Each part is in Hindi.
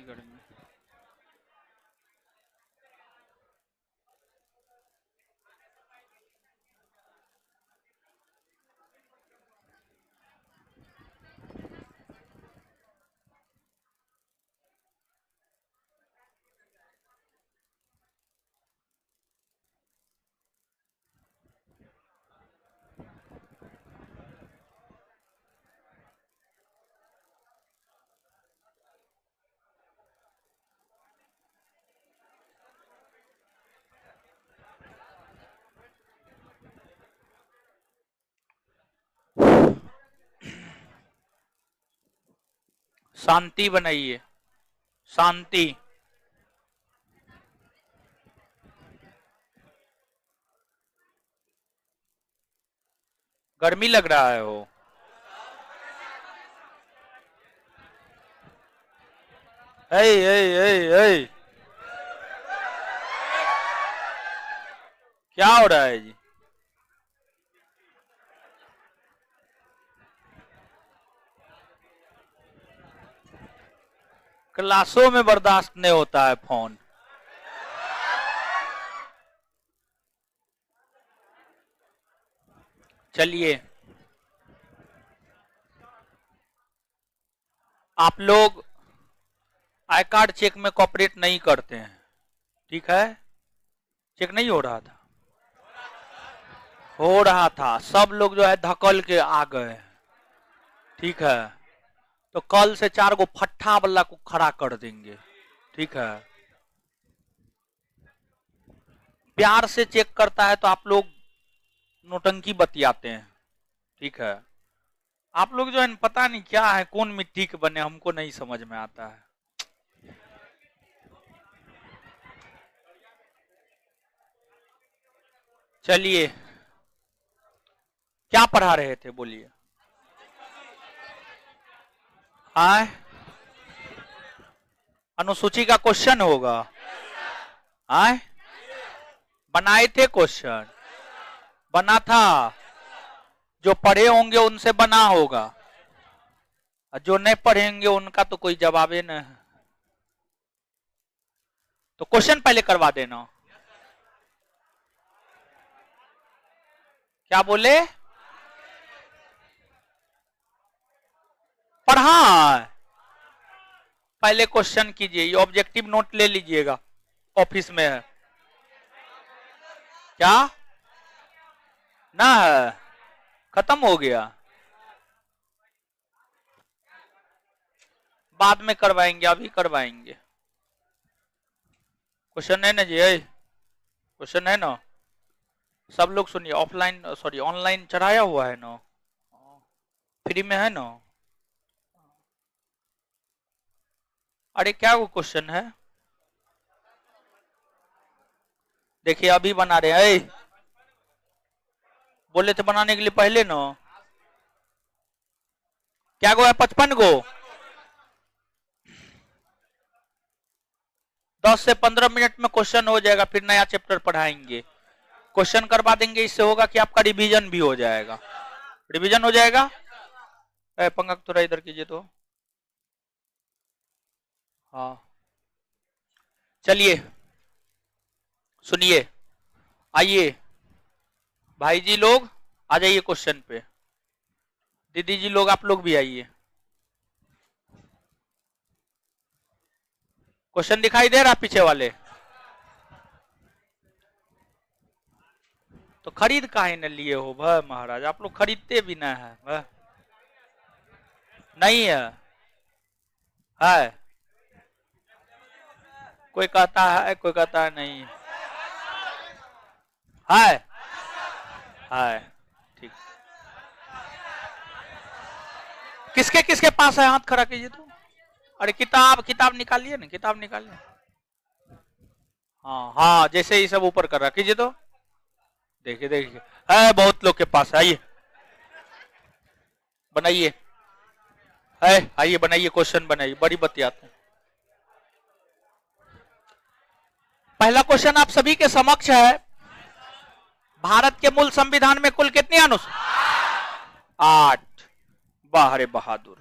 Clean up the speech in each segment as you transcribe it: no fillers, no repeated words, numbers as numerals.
गर्मी। शांति बनाइए, शांति। गर्मी लग रहा है वो। ए, ए, ए, ए। क्या हो रहा है जी? क्लासों में बर्दाश्त नहीं होता है फोन। चलिए, आप लोग आई कार्ड चेक में कॉपरेट नहीं करते हैं, ठीक है? चेक नहीं हो रहा था, हो रहा था। सब लोग जो है धकल के आ गए, ठीक है? तो कल से 4 गो फट्ठा वाला को खड़ा कर देंगे, ठीक है? प्यार से चेक करता है तो आप लोग नोटंकी बतियाते हैं, ठीक है? आप लोग जो है पता नहीं क्या है, कौन मिट्टी के बने, हमको नहीं समझ में आता है। चलिए, क्या पढ़ा रहे थे बोलिए? आए, अनुसूची का क्वेश्चन होगा। आए, बनाए थे क्वेश्चन, बना था। जो पढ़े होंगे उनसे बना होगा, और जो नहीं पढ़ेंगे उनका तो कोई जवाब ही नहीं है। तो क्वेश्चन पहले करवा देना। क्या बोले? पढ़ा? पहले क्वेश्चन कीजिए, ये ऑब्जेक्टिव नोट ले लीजिएगा, ऑफिस में है क्या? ना है, खत्म हो गया, बाद में करवाएंगे, अभी करवाएंगे। क्वेश्चन है ना जी? क्वेश्चन है ना? सब लोग सुनिए, ऑफलाइन सॉरी ऑनलाइन चढ़ाया हुआ है ना, फ्री में है ना? अरे क्या वो क्वेश्चन है? देखिए अभी बना रहे हैं, बोले थे बनाने के लिए पहले ना। क्या गो है? 55 गो। 10 से 15 मिनट में क्वेश्चन हो जाएगा, फिर नया चैप्टर पढ़ाएंगे। क्वेश्चन करवा देंगे, इससे होगा कि आपका रिवीजन भी हो जाएगा। रिवीजन हो जाएगा। पंकज थोड़ा इधर कीजिए तो। हाँ, चलिए सुनिए, आइए भाई जी लोग आ जाइए क्वेश्चन पे, दीदी जी लोग आप लोग भी आइए। क्वेश्चन दिखाई दे रहा पीछे वाले? तो खरीद काहे न लिए हो भाई महाराज, आप लोग खरीदते भी ना है भाई? नहीं है? है? कोई कहता है, कोई कहता है नहीं है। है, ठीक। किसके किसके पास है? हाथ खड़ा कीजिए तो। अरे किताब, किताब निकालिए ना, किताब निकालिए। हाँ हाँ, जैसे ही सब ऊपर कर रहा कीजिए तो। देखिए देखिए, है बहुत लोग के पास। आइए बनाइए, है आइए बनाइए, क्वेश्चन बनाइए, बड़ी बतियाते हैं। पहला क्वेश्चन आप सभी के समक्ष है, भारत के मूल संविधान में कुल कितने अनुच्छेद? 8। वाह रे बहादुर।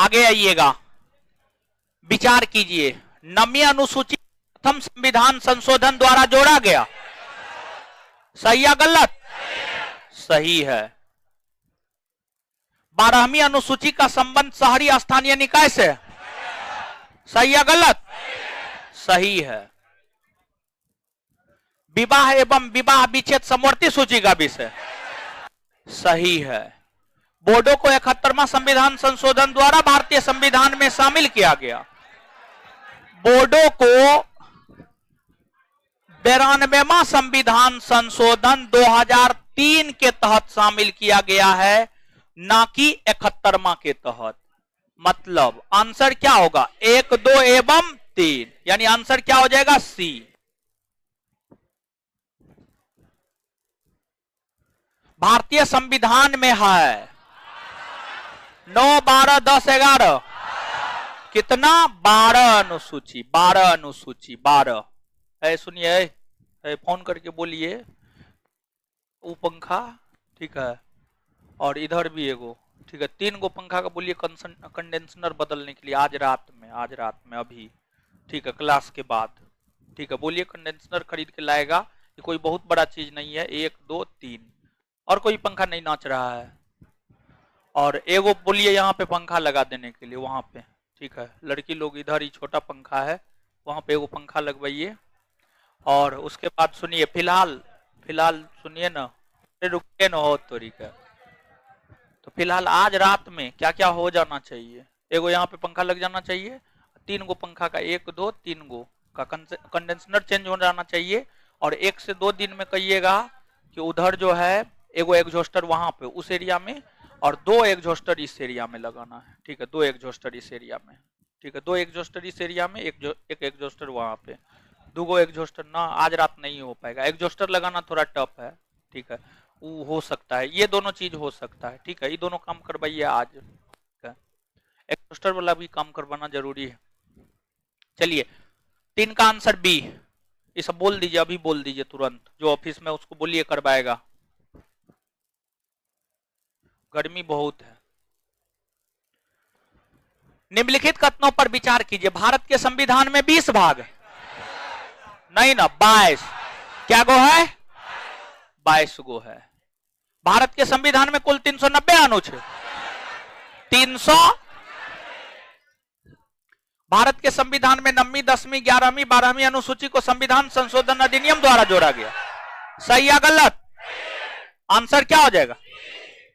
आगे आइएगा, विचार कीजिए। 9वीं अनुसूची प्रथम संविधान संशोधन द्वारा जोड़ा गया, सही या गलत? सही है। 12वीं अनुसूची का संबंध शहरी स्थानीय निकाय से, सही या गलत? सही है। विवाह एवं विवाह विच्छेद समवर्ती सूची का विषय, सही है। बोडो को 71वां संविधान संशोधन द्वारा भारतीय संविधान में शामिल किया गया। बोडो को 92वां संविधान संशोधन 2003 के तहत शामिल किया गया है, ना कि 71वां के तहत। मतलब आंसर क्या होगा? 1, 2 एवं 3, यानी आंसर क्या हो जाएगा? सी। भारतीय संविधान में है 9, 12, 10, 11 कितना? 12 अनुसूची, 12 अनुसूची, 12 है। सुनिए, फोन करके बोलिए वो पंखा, ठीक है, और इधर भी एगो, ठीक है, 3 गो पंखा का बोलिए कंडेंसर बदलने के लिए आज रात में अभी, ठीक है, क्लास के बाद, ठीक है, बोलिए कंडेंसर खरीद के लाएगा। ये कोई बहुत बड़ा चीज नहीं है। 1, 2, 3 और कोई पंखा नहीं नाच रहा है। और एगो बोलिए यहाँ पे पंखा लगा देने के लिए वहां पे, ठीक है, लड़की लोग इधर ही छोटा पंखा है, वहां पे एगो पंखा लगवाइए। और उसके बाद सुनिए, फिलहाल सुनिए ना, रुके न हो तोरी का। तो फिलहाल आज रात में क्या क्या हो जाना चाहिए? एगो यहाँ पे पंखा लग जाना चाहिए, 3 गो पंखा का 1, 2, 3 गो का कंडेंसर चेंज हो जाना चाहिए। और 1 से 2 दिन में कहिएगा कि उधर जो है एगो एग्जॉस्टर वहां पे उस एरिया में, और 2 एग्जॉस्टर इस एरिया में लगाना है, ठीक है, 2 एग्जॉस्टर इस एरिया में, ठीक है, 2 एग्जॉस्टर इस एरिया में, एक एग्जॉस्टर वहां पे। 2 गो एग्जॉस्टर ना आज रात नहीं हो पाएगा, एग्जॉस्टर लगाना थोड़ा टफ है, ठीक है, वो हो सकता है, ये दोनों चीज हो सकता है, ठीक है, ये दोनों काम करवाइए आज, ठीक है, एग्जॉस्टर वाला भी काम करवाना जरूरी है। चलिए, 3 का आंसर बी। ये सब बोल दीजिए, अभी बोल दीजिए तुरंत, जो ऑफिस में उसको बोलिए करवाएगा। गर्मी बहुत है। निम्नलिखित कथनों पर विचार कीजिए। भारत के संविधान में 20 भाग नहीं ना, 22। क्या गो है? 22 गो है। भारत के संविधान में कुल 390 अनुच्छेद, 300। भारत के संविधान में 9वीं, 10वीं, 11वीं, 12वीं अनुसूची को संविधान संशोधन अधिनियम द्वारा जोड़ा गया, सही या गलत? आंसर क्या हो जाएगा?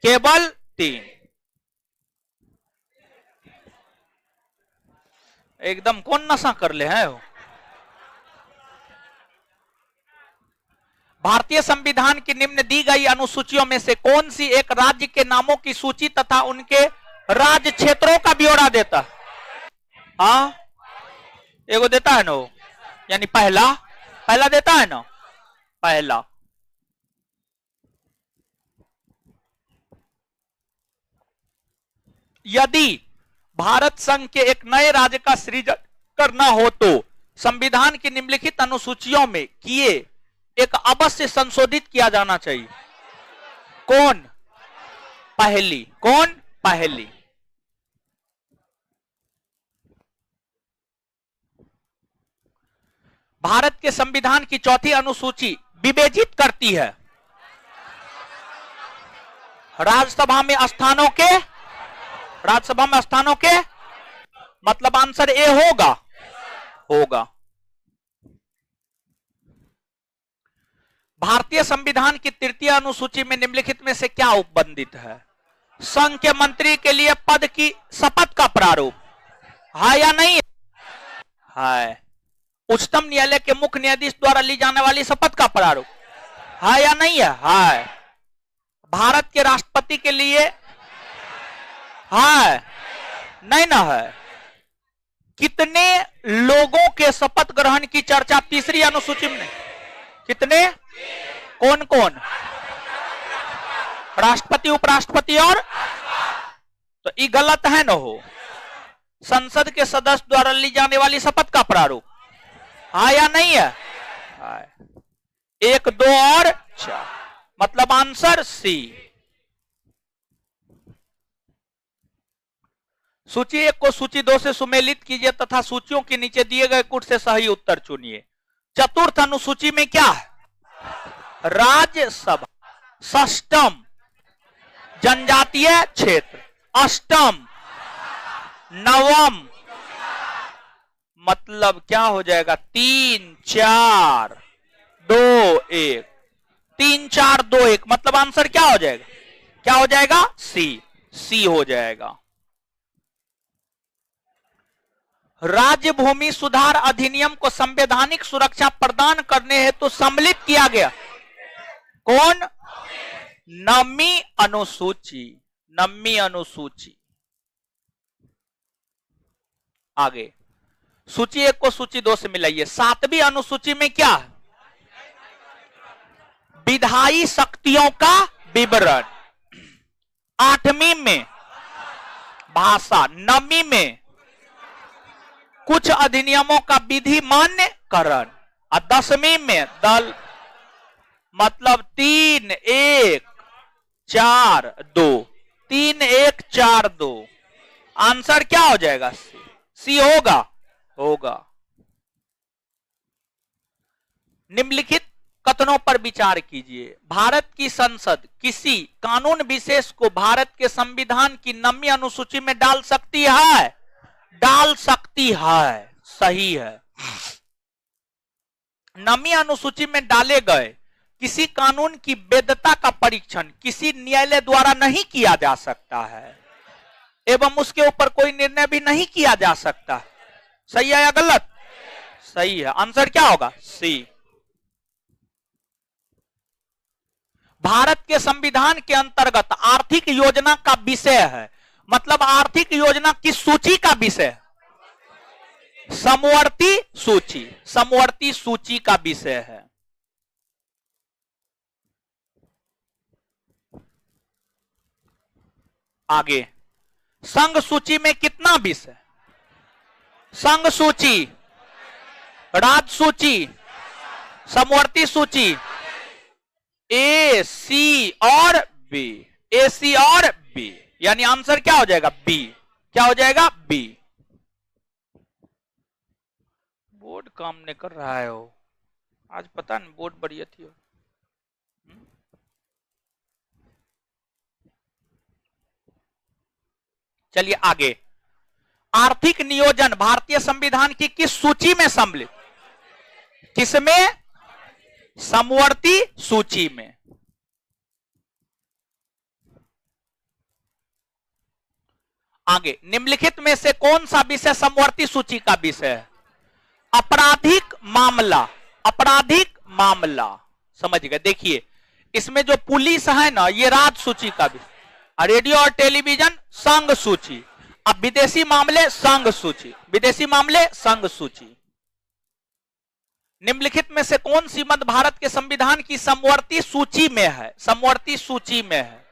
केवल 3। एकदम कौन नशा कर ले है वो? भारतीय संविधान की निम्न दी गई अनुसूचियों में से कौन सी एक राज्य के नामों की सूची तथा उनके राज्य क्षेत्रों का ब्यौरा देता है? हाँ, एगो देता है ना वो, यानी पहला देता है ना, पहला। यदि भारत संघ के एक नए राज्य का सृजन करना हो तो संविधान की निम्नलिखित अनुसूचियों में किए एक अवश्य संशोधित किया जाना चाहिए। कौन? पहली। कौन? पहली। भारत के संविधान की 4थी अनुसूची विवेचित करती है राज्यसभा में स्थानों के, मतलब आंसर ए होगा। भारतीय संविधान की 3य अनुसूची में निम्नलिखित में से क्या उपबंधित है? संघ के मंत्री के लिए पद की शपथ का प्रारूप है या नहीं है? उच्चतम न्यायालय के मुख्य न्यायाधीश द्वारा ली जाने वाली शपथ का प्रारूप है या नहीं है? भारत के राष्ट्रपति के लिए है? नहीं ना है। कितने लोगों के शपथ ग्रहण की चर्चा 3री अनुसूची में? कितने? कौन कौन? राष्ट्रपति, उपराष्ट्रपति और, तो ये गलत है ना हो। संसद के सदस्य द्वारा ली जाने वाली शपथ का प्रारूप है या नहीं है? 1, 2 और 4, मतलब आंसर सी। सूची 1 को सूची 2 से सुमेलित कीजिए तथा सूचियों के नीचे दिए गए कुट से सही उत्तर चुनिए। चतुर्थ अनुसूची में क्या है? राज्यसभा। षष्टम जनजातीय क्षेत्र। अष्टम नवम, मतलब क्या हो जाएगा? 3 4 2 1, 3 4 2 1, मतलब आंसर क्या हो जाएगा? क्या हो जाएगा? सी हो जाएगा। राज्य भूमि सुधार अधिनियम को संवैधानिक सुरक्षा प्रदान करने हेतु सम्मिलित किया गया कौन? 9वीं अनुसूची। 9वीं अनुसूची। आगे सूची 1 को सूची 2 से मिलाइए। 7वीं अनुसूची में क्या है? विधायी शक्तियों का विवरण। 8वीं में भाषा। 9वीं में कुछ अधिनियमों का विधि मान्यकरण। और 10वीं में दल, मतलब 3 1 4 2, 3 1 4 2। आंसर क्या हो जाएगा? सी होगा। निम्नलिखित कथनों पर विचार कीजिए। भारत की संसद किसी कानून विशेष को भारत के संविधान की 9वीं अनुसूची में डाल सकती है? डाल सकती है, सही है। 9वीं अनुसूची में डाले गए किसी कानून की वैधता का परीक्षण किसी न्यायालय द्वारा नहीं किया जा सकता है एवं उसके ऊपर कोई निर्णय भी नहीं किया जा सकता। सही है या गलत? सही है। आंसर क्या होगा? सी। भारत के संविधान के अंतर्गत आर्थिक योजना का विषय है, मतलब आर्थिक योजना किस सूची का विषय है? समवर्ती सूची। समवर्ती सूची का विषय है। आगे संघ सूची में कितना विषय? संघ सूची, राज्य सूची, समवर्ती सूची, ए सी और बी। ए सी और बी, यानी आंसर क्या हो जाएगा? बी। क्या हो जाएगा? बी। बोर्ड काम नहीं कर रहा है वो आज, पता नहीं बोर्ड बढ़िया थी। चलिए आगे। आर्थिक नियोजन भारतीय संविधान की किस सूची में सम्मिलित? किसमें? समवर्ती सूची में। आगे निम्नलिखित में से कौन सा विषय समवर्ती सूची का विषय है? आपराधिक मामला। आपराधिक मामला, समझ गए? देखिए इसमें जो पुलिस है ना, ये राज्य सूची का विषय। रेडियो और टेलीविजन संघ सूची। अब विदेशी मामले संघ सूची। विदेशी मामले संघ सूची। निम्नलिखित में से कौन सी मद भारत के संविधान की समवर्ती सूची में है? समवर्ती सूची में है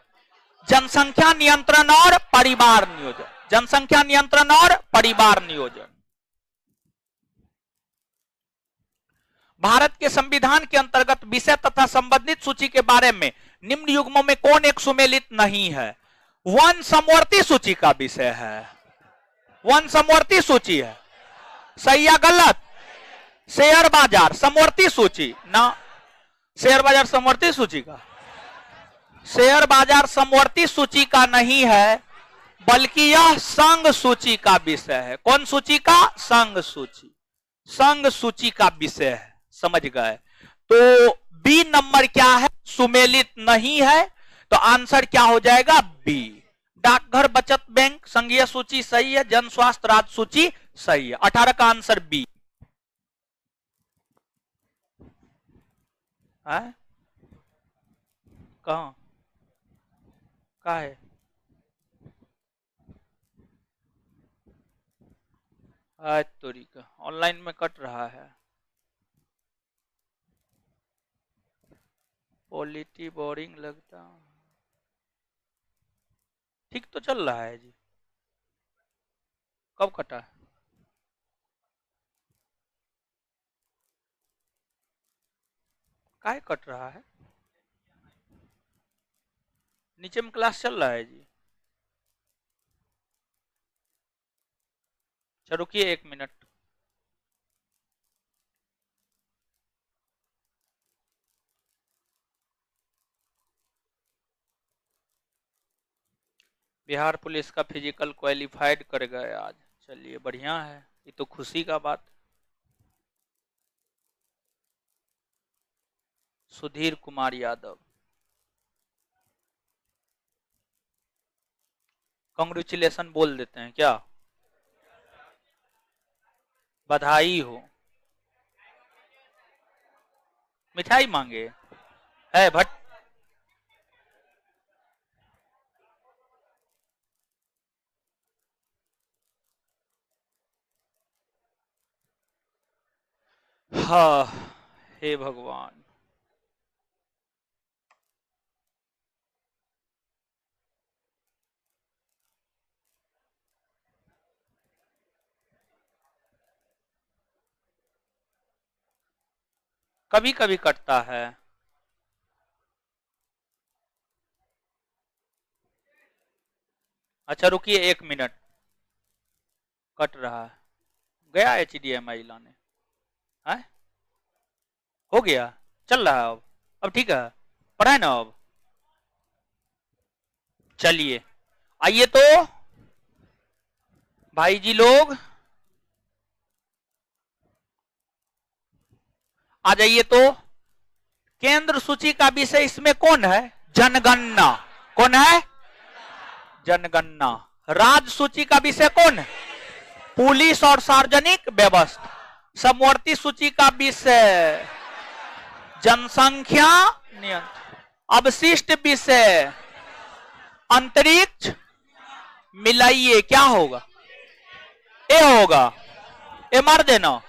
जनसंख्या नियंत्रण और परिवार नियोजन। जनसंख्या नियंत्रण और परिवार नियोजन। भारत के संविधान के अंतर्गत विषय तथा संबंधित सूची के बारे में निम्न युग्मों में कौन एक सुमेलित नहीं है? वन समवर्ती सूची का विषय है। वन समवर्ती सूची है। सही या गलत? शेयर बाजार समवर्ती सूची ना? शेयर बाजार समवर्ती सूची का? शेयर बाजार समवर्ती सूची का नहीं है, बल्कि यह संघ सूची का विषय है। कौन सूची का? संघ सूची। संघ सूची का विषय है। समझ गए? तो बी नंबर क्या है? सुमेलित नहीं है। तो आंसर क्या हो जाएगा? बी। डाकघर बचत बैंक संघीय सूची सही है। जन स्वास्थ्य राज्य सूची सही है। 18 का आंसर बी है। कहां का है? आज तोरी का ऑनलाइन में कट रहा है। क्वालिटी बोरिंग लगता। ठीक तो चल रहा है जी। कब कटा है? काहे कट रहा है? नीचे में क्लास चल रहा है जी। चलो रुकिए 1 मिनट। बिहार पुलिस का फिजिकल क्वालिफाइड कर गए आज। चलिए बढ़िया है, ये तो खुशी का बात। सुधीर कुमार यादव, कांग्रेचुलेशन बोल देते हैं क्या? बधाई हो। मिठाई मांगे है भट्ट? हाँ, हे भगवान। कभी कभी कटता है। अच्छा रुकिए 1 मिनट, कट रहा है। गया HDMI लाने है? हो गया, चल रहा है अब ठीक है, पढ़ा ना अब। चलिए आइए तो भाई जी लोग आ जाइए तो। केंद्र सूची का विषय इसमें कौन है? जनगणना। कौन है? जनगणना। राज्य सूची का विषय कौन है? पुलिस और सार्वजनिक व्यवस्था। समवर्ती सूची का विषय जनसंख्या नियंत्रण। अवशिष्ट विषय अंतरिक्ष। मिलाइए क्या होगा? ए होगा। ए मार देना।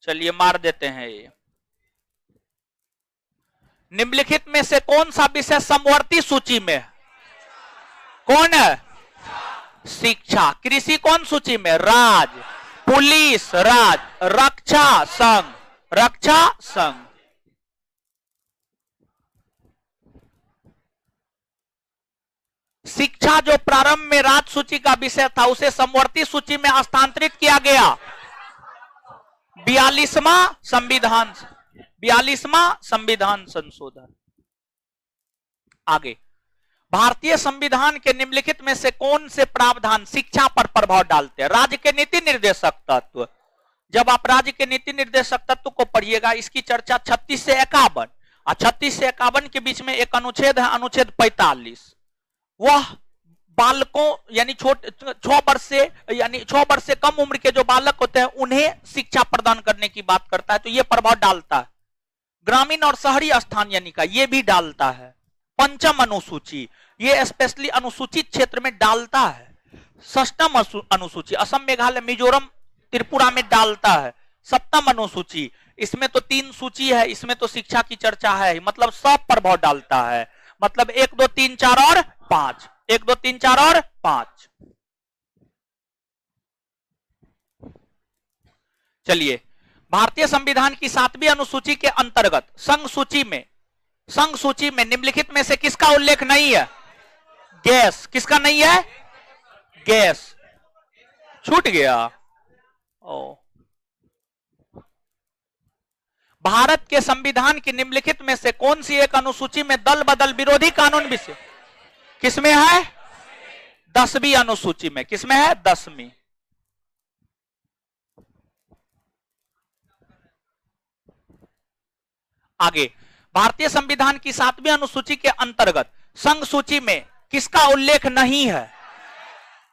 चलिए मार देते हैं ये। निम्नलिखित में से कौन सा विषय समवर्ती सूची में है? कौन है? शिक्षा। कृषि कौन सूची में? राज्य। पुलिस राज्य। रक्षा संघ। रक्षा संघ। शिक्षा जो प्रारंभ में राज्य सूची का विषय था उसे समवर्ती सूची में हस्तांतरित किया गया। 42वां संविधान 42वां संविधान संशोधन। आगे, भारतीय संविधान के निम्नलिखित में से कौन से प्रावधान शिक्षा पर प्रभाव डालते हैं? राज्य के नीति निर्देशक तत्व। जब आप राज्य के नीति निर्देशक तत्व को पढ़िएगा, इसकी चर्चा 36 से 51 और 36 से 51 के बीच में एक अनुच्छेद है, अनुच्छेद 45। वह बालकों यानी 6 वर्ष से यानी 6 वर्ष से कम उम्र के जो बालक होते हैं उन्हें शिक्षा प्रदान करने की बात करता है, तो यह प्रभाव डालता है। ग्रामीण और शहरी स्थान यानी का ये भी डालता है। पंचम अनुसूची, ये स्पेशली अनुसूचित क्षेत्र में डालता है। षष्टम अनुसूची असम, मेघालय, मिजोरम, त्रिपुरा में डालता है। सप्तम अनुसूची, इसमें तो 3 सूची है, इसमें तो शिक्षा की चर्चा है, मतलब सब प्रभाव डालता है। मतलब 1 2 3 4 और 5, 1 2 3 4 और 5। चलिए, भारतीय संविधान की 7वीं अनुसूची के अंतर्गत संघ सूची में निम्नलिखित में से किसका उल्लेख नहीं है? गैस। किसका नहीं है? गैस। छूट गया। ओ, भारत के संविधान की निम्नलिखित में से कौन सी एक अनुसूची में दल बदल विरोधी कानून विषय किसमें है? 10वीं अनुसूची में। किसमें है? 10वीं। आगे, भारतीय संविधान की 7वीं अनुसूची के अंतर्गत संघ सूची में किसका उल्लेख नहीं है?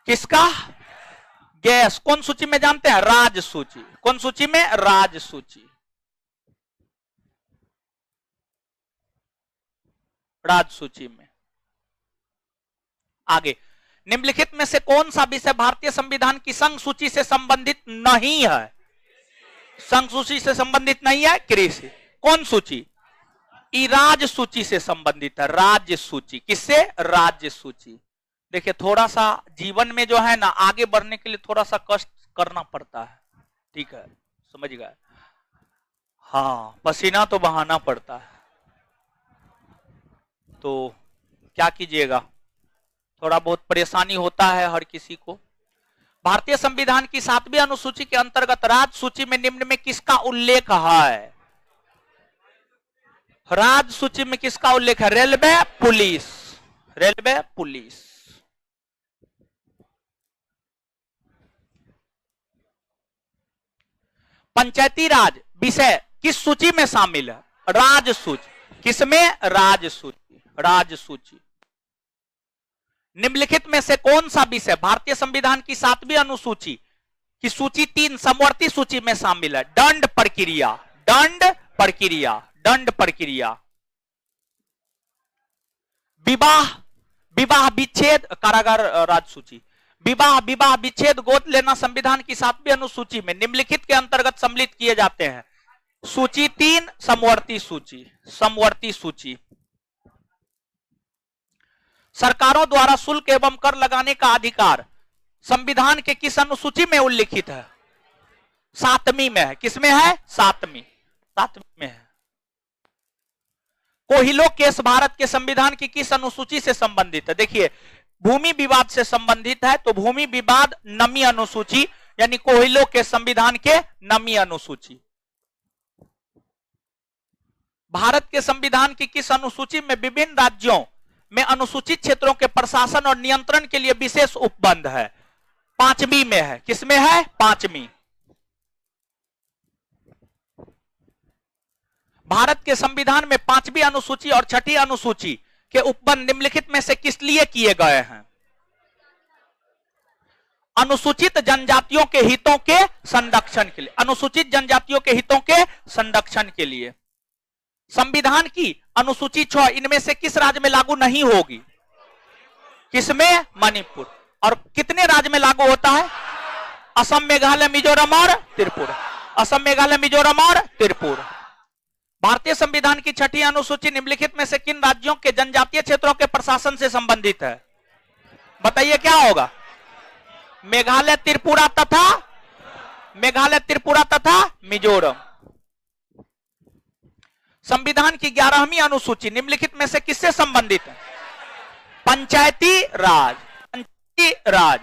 किसका? गैस। कौन सूची में जानते हैं? राज्य सूची। कौन सूची में? राज्य सूची। राज्य सूची में। आगे, निम्नलिखित में से कौन सा विषय भारतीय संविधान की संघ सूची से संबंधित नहीं है? संघ सूची से संबंधित नहीं है? कृषि। कौन सूची? राज्य सूची से संबंधित है। राज्य सूची। किससे? राज्य सूची। देखिए, थोड़ा सा जीवन में जो है ना, आगे बढ़ने के लिए थोड़ा सा कष्ट करना पड़ता है, ठीक है, समझ गए? हाँ, पसीना तो बहाना पड़ता है, तो क्या कीजिएगा, थोड़ा बहुत परेशानी होता है हर किसी को। भारतीय संविधान की 7वीं अनुसूची के अंतर्गत राज्य सूची में निम्न में किसका उल्लेख है? राज्य सूची में किसका उल्लेख है? Railway police, railway police. पंचायती राज विषय किस सूची में शामिल है? राज्य सूची। किसमें? राज्य सूची, राज्य सूची। निम्नलिखित में से कौन सा विषय भारतीय संविधान की 7वीं अनुसूची की सूची 3 समवर्ती सूची में शामिल है? दंड प्रक्रिया, दंड प्रक्रिया, दंड प्रक्रिया। विवाह, विवाह विच्छेद, कारागार राज्य सूची। विवाह, विवाह विच्छेद, गोद लेना संविधान की 7वीं अनुसूची में निम्नलिखित के अंतर्गत सम्मिलित किए जाते हैं। सूची 3 समवर्ती सूची, समवर्ती सूची। सरकारों द्वारा शुल्क एवं कर लगाने का अधिकार संविधान के किस अनुसूची में उल्लिखित है? 7वीं में है। किसमें है? 7वीं, 7वीं में है। कोहिलो केस भारत के संविधान की किस अनुसूची से संबंधित है? देखिए, भूमि विवाद से संबंधित है तो भूमि विवाद 9वीं अनुसूची, यानी कोहिलो के संविधान के 9वीं अनुसूची। भारत के संविधान की किस अनुसूची में विभिन्न राज्यों में अनुसूचित क्षेत्रों के प्रशासन और नियंत्रण के लिए विशेष उपबंध है? 5वीं में है। किसमें है? 5वीं। भारत के संविधान में 5वीं अनुसूची और 6ठी अनुसूची के उपबंध निम्नलिखित में से किस लिए किए गए हैं? अनुसूचित जनजातियों के हितों के संरक्षण के लिए, अनुसूचित जनजातियों के हितों के संरक्षण के लिए। संविधान की अनुसूची 6 इनमें से किस राज्य में लागू नहीं होगी? किसमें? मणिपुर। और कितने राज्य में लागू होता है? असम, मेघालय, मिजोरम और त्रिपुरा। असम, मेघालय, मिजोरम और त्रिपुरा। भारतीय संविधान की 6ठी अनुसूची निम्नलिखित में से किन राज्यों के जनजातीय क्षेत्रों के प्रशासन से संबंधित है? बताइए क्या होगा? मेघालय, त्रिपुरा तथा, मेघालय, त्रिपुरा तथा मिजोरम। संविधान की 11वीं अनुसूची निम्नलिखित में से किससे संबंधित है? पंचायती राज, पंचायती राज।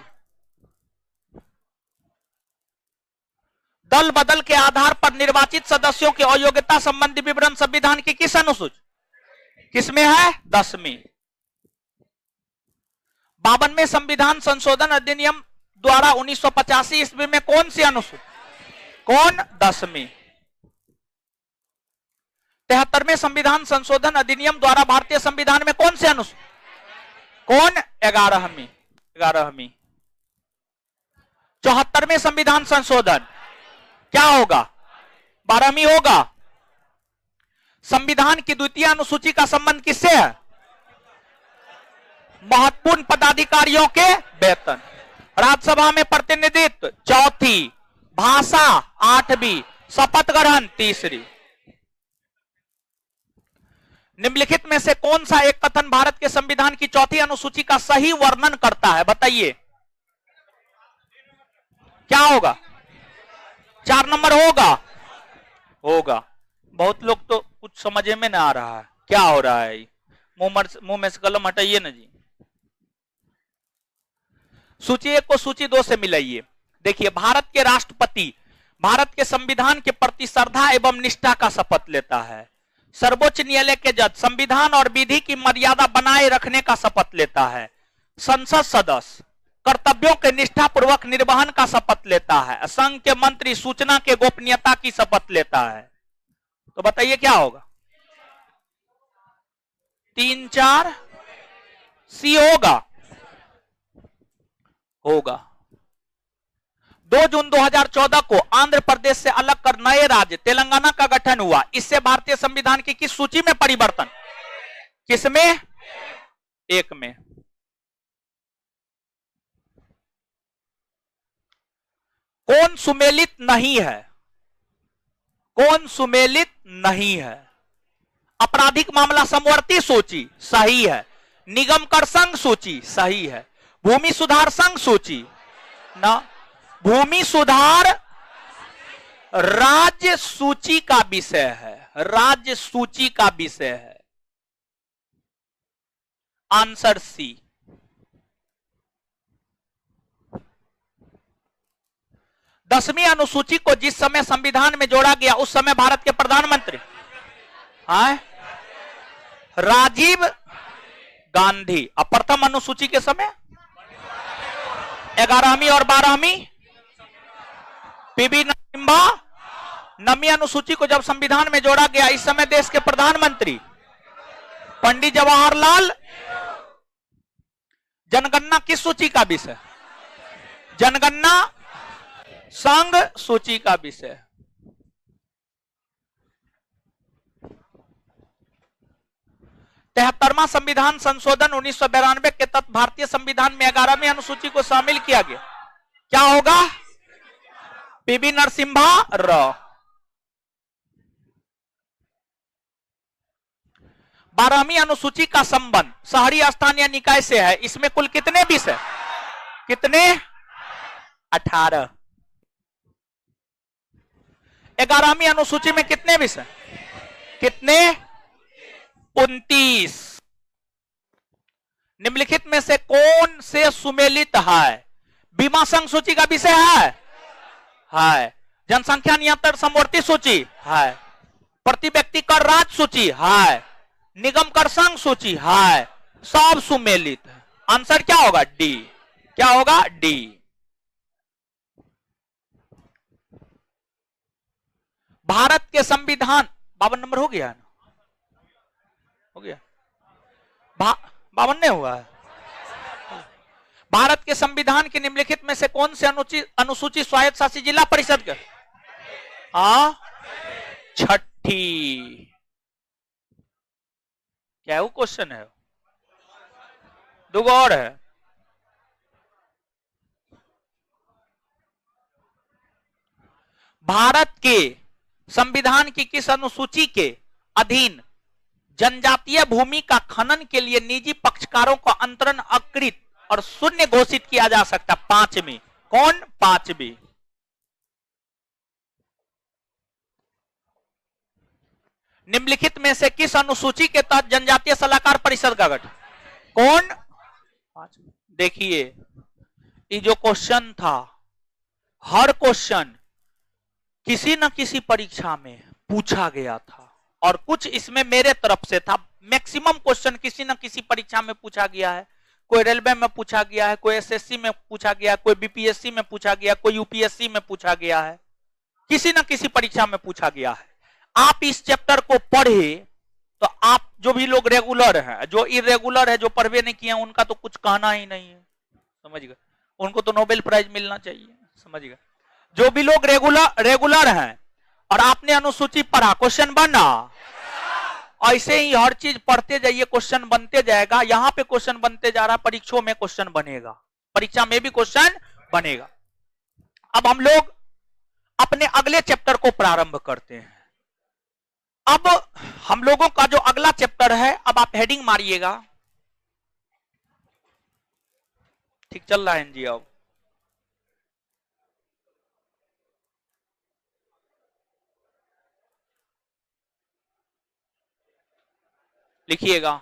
दल बदल के आधार पर निर्वाचित सदस्यों की अयोग्यता संबंधी विवरण संविधान की किस अनुसूची? किसमें है? 10वीं। 52वें संविधान संशोधन अधिनियम द्वारा 1985 ईस्वी में कौन सी अनुसूची? कौन? 10वीं। 73वें संविधान संशोधन अधिनियम द्वारा भारतीय संविधान में कौन सी अनुसूची? कौन? 11वीं, 11वीं। 74वें संविधान संशोधन क्या होगा? 12वीं होगा। संविधान की 2वीं अनुसूची का संबंध किससे है? महत्वपूर्ण पदाधिकारियों के वेतन। राज्यसभा में प्रतिनिधित्व 4थी, भाषा 8वीं, शपथ ग्रहण 3री। निम्नलिखित में से कौन सा एक कथन भारत के संविधान की 4थी अनुसूची का सही वर्णन करता है? बताइए क्या होगा? 4 नंबर होगा, होगा। बहुत लोग तो कुछ समझ में ना आ रहा है क्या हो रहा है। मुंह में से कलम हटाइए ना जी। सूची 1 को सूची 2 से मिलाइए। देखिए, भारत के राष्ट्रपति भारत के संविधान के प्रति श्रद्धा एवं निष्ठा का शपथ लेता है। सर्वोच्च न्यायालय के जज संविधान और विधि की मर्यादा बनाए रखने का शपथ लेता है। संसद सदस्य कर्तव्यों के निष्ठापूर्वक निर्वहन का शपथ लेता है। संघ के मंत्री सूचना के गोपनीयता की शपथ लेता है। तो बताइए क्या होगा? 3, 4 सी होगा, होगा। 2 जून 2014 को आंध्र प्रदेश से अलग कर नए राज्य तेलंगाना का गठन हुआ। इससे भारतीय संविधान की किस सूची में परिवर्तन? किसमें? 1 में। कौन सुमेलित नहीं है? कौन सुमेलित नहीं है? आपराधिक मामला समवर्ती सूची सही है। निगम कर संघ सूची सही है। भूमि सुधार संघ सूची ना, भूमि सुधार राज्य सूची का विषय है, राज्य सूची का विषय है। Answer C. 10वीं अनुसूची को जिस समय संविधान में जोड़ा गया उस समय भारत के प्रधानमंत्री राजीव गांधी। अब प्रथम अनुसूची के समय 11वीं और 12वीं पीवी नरसिम्हा। 9वीं अनुसूची को जब संविधान में जोड़ा गया इस समय देश के प्रधानमंत्री पंडित जवाहरलाल। जनगणना किस सूची का विषय? जनगणना संघ सूची का विषय। तिहत्तरवां संविधान संशोधन 1992 के तहत भारतीय संविधान में 11वीं अनुसूची को शामिल किया गया। क्या होगा? पीवी नरसिम्हा राव। 12वीं अनुसूची का संबंध शहरी स्थानीय निकाय से है। इसमें कुल कितने विषय? कितने? 18। 11वीं अनुसूची में कितने विषय? कितने? 29। निम्नलिखित में से कौन से सुमेलित है? बीमा संघ सूची का विषय है। जनसंख्या नियंत्रण समवर्ती सूची है। प्रति व्यक्ति कर राज्य सूची है। निगम कर संघ सूची है। सब सुमेलित है। आंसर क्या होगा? डी। क्या होगा? डी। भारत के संविधान 52 नंबर हो गया ना? हो गया? 52 नहीं हुआ है। भारत के संविधान के निम्नलिखित में से कौन से अनुसूची स्वायत्त शासित जिला परिषद के? छठी। क्या है वो क्वेश्चन है? दुगो और है। भारत के संविधान की किस अनुसूची के अधीन जनजातीय भूमि का खनन के लिए निजी पक्षकारों को अंतरण अकृत और शून्य घोषित किया जा सकता? 5वीं। कौन? 5वीं। निम्नलिखित में से किस अनुसूची के तहत जनजातीय सलाहकार परिषद का गठन? कौन? 5वीं। देखिए ये जो क्वेश्चन था, हर क्वेश्चन किसी न किसी परीक्षा में पूछा गया था और कुछ इसमें मेरे तरफ से था। मैक्सिमम क्वेश्चन किसी न किसी परीक्षा में पूछा गया है। कोई रेलवे में पूछा गया है, कोई एसएससी में पूछा गया, कोई बीपीएससी में पूछा गया, कोई यूपीएससी में पूछा गया है। किसी न किसी परीक्षा में पूछा गया है। आप इस चैप्टर को पढ़े तो आप जो भी लोग रेगुलर हैं, जो इरेगुलर है, जो पढ़वे नहीं किए उनका तो कुछ कहना ही नहीं है। समझ गए? उनको तो नोबेल प्राइज मिलना चाहिए। समझ गए? जो भी लोग रेगुलर हैं और आपने अनुसूची पढ़ा, क्वेश्चन बना, ऐसे ही हर चीज पढ़ते जाइए, क्वेश्चन बनते जाएगा। यहां पे क्वेश्चन बनते जा रहा, परीक्षाओं में क्वेश्चन बनेगा, परीक्षा में भी क्वेश्चन बनेगा। अब हम लोग अपने अगले चैप्टर को प्रारंभ करते हैं। अब हम लोगों का जो अगला चैप्टर है, अब आप हेडिंग मारिएगा। ठीक चल रहा है जी? अब लिखिएगा।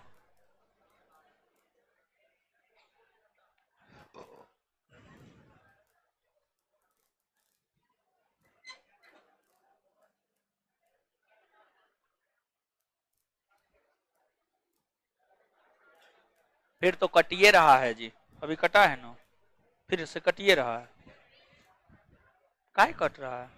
फिर तो कटिए रहा है जी। अभी कटा है ना, फिर से कटिए रहा है। काहे कट रहा है?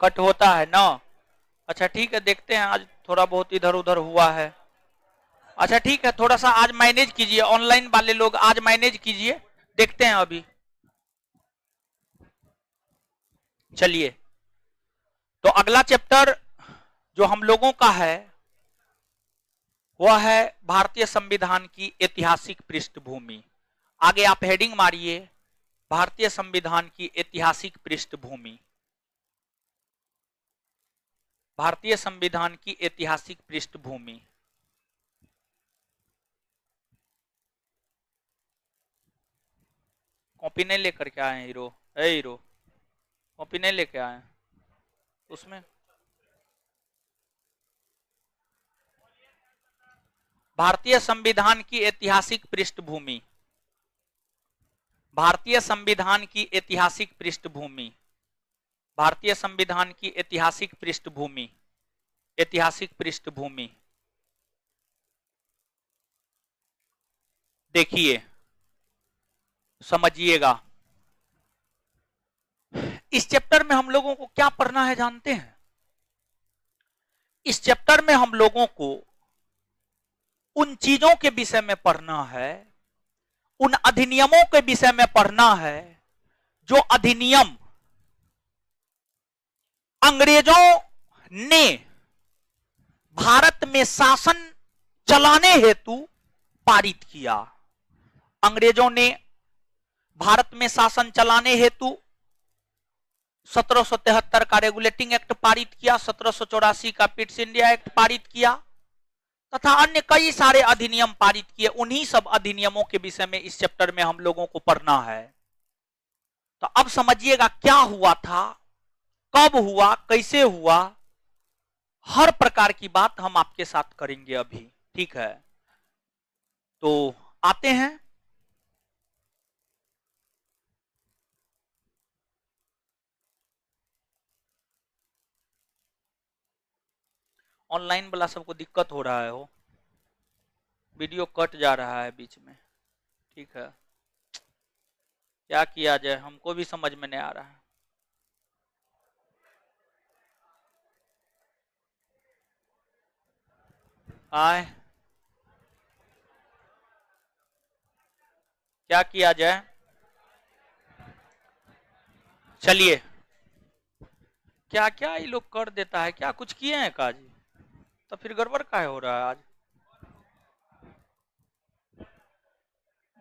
कट होता है ना? अच्छा ठीक है, देखते हैं। आज थोड़ा बहुत इधर उधर हुआ है। अच्छा ठीक है, थोड़ा सा आज मैनेज कीजिए। ऑनलाइन वाले लोग आज मैनेज कीजिए, देखते हैं अभी। चलिए, तो अगला चैप्टर जो हम लोगों का है वह है भारतीय संविधान की ऐतिहासिक पृष्ठभूमि। आगे आप हेडिंग मारिए, भारतीय संविधान की ऐतिहासिक पृष्ठभूमि। भारतीय संविधान की ऐतिहासिक पृष्ठभूमि। कॉपी नहीं लेकर के आए हीरो? हीरो कॉपी नहीं लेके आए उसमें? भारतीय संविधान की ऐतिहासिक पृष्ठभूमि, भारतीय संविधान की ऐतिहासिक पृष्ठभूमि, भारतीय संविधान की ऐतिहासिक पृष्ठभूमि, ऐतिहासिक पृष्ठभूमि देखिए, समझिएगा। इस चैप्टर में हम लोगों को क्या पढ़ना है जानते हैं? इस चैप्टर में हम लोगों को उन चीजों के विषय में पढ़ना है, उन अधिनियमों के विषय में पढ़ना है जो अधिनियम अंग्रेजों ने भारत में शासन चलाने हेतु पारित किया। अंग्रेजों ने भारत में शासन चलाने हेतु 1773 का रेगुलेटिंग एक्ट पारित किया, 1784 का पिट्स इंडिया एक्ट पारित किया तथा अन्य कई सारे अधिनियम पारित किए। उन्हीं सब अधिनियमों के विषय में इस चैप्टर में हम लोगों को पढ़ना है। तो अब समझिएगा क्या हुआ था, कब हुआ, कैसे हुआ, हर प्रकार की बात हम आपके साथ करेंगे अभी, ठीक है? तो आते हैं। ऑनलाइन वाला सबको दिक्कत हो रहा है, हो वीडियो कट जा रहा है बीच में, ठीक है? क्या किया जाए, हमको भी समझ में नहीं आ रहा है। आए क्या किया जाए? चलिए, क्या क्या ये लोग कर देता है, क्या कुछ किए हैं काज? तो फिर गड़बड़ काहे हो रहा है आज?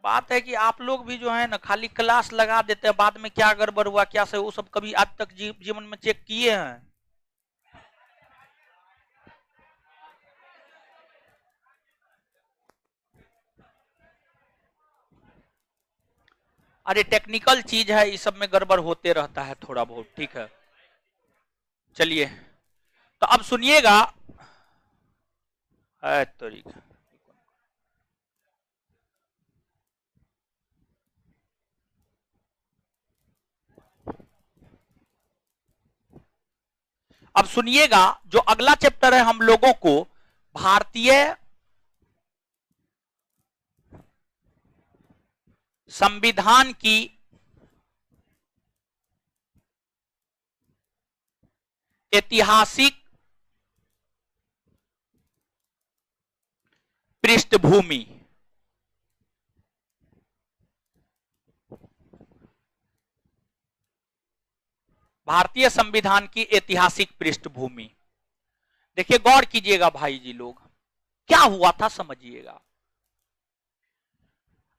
बात है कि आप लोग भी जो है ना खाली क्लास लगा देते हैं, बाद में क्या गड़बड़ हुआ क्या से वो सब कभी आज तक जीवन में चेक किए हैं? अरे टेक्निकल चीज है, इस सब में गड़बड़ होते रहता है थोड़ा बहुत, ठीक है? चलिए, तो अब सुनिएगा। तरीका अब सुनिएगा, जो अगला चैप्टर है हम लोगों को भारतीय संविधान की ऐतिहासिक पृष्ठभूमि, भारतीय संविधान की ऐतिहासिक पृष्ठभूमि। देखिए, गौर कीजिएगा भाई जी लोग, क्या हुआ था समझिएगा।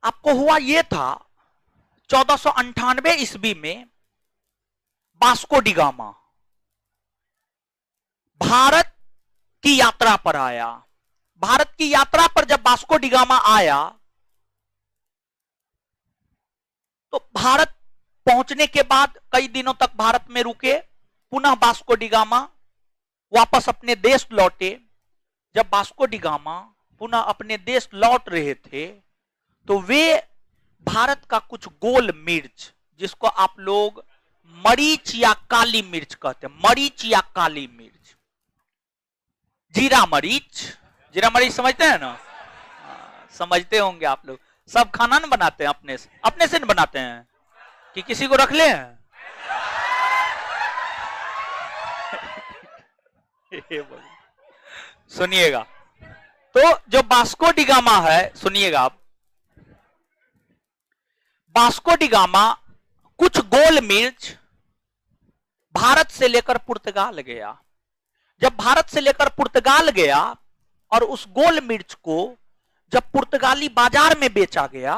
आपको हुआ यह था 1498 ईस्वी में वास्को डी गामा भारत की यात्रा पर आया। भारत की यात्रा पर जब वास्को डी गामा आया तो भारत पहुंचने के बाद कई दिनों तक भारत में रुके, पुनः वास्को डी गामा वापस अपने देश लौटे। जब वास्को डी गामा पुनः अपने देश लौट रहे थे तो वे भारत का कुछ गोल मिर्च, जिसको आप लोग मरीच या काली मिर्च कहते हैं, मरीच या काली मिर्च, जीरा मरीच, जीरा मरीच समझते हैं ना? समझते होंगे आप लोग। सब खाना न बनाते हैं अपने से न बनाते हैं कि किसी को रख ले हैं? सुनिएगा, तो जो वास्को डी गामा है, सुनिएगा आप, वास्को डी गामा कुछ गोल मिर्च भारत से लेकर पुर्तगाल गया। जब भारत से लेकर पुर्तगाल गया और उस गोल मिर्च को जब पुर्तगाली बाजार में बेचा गया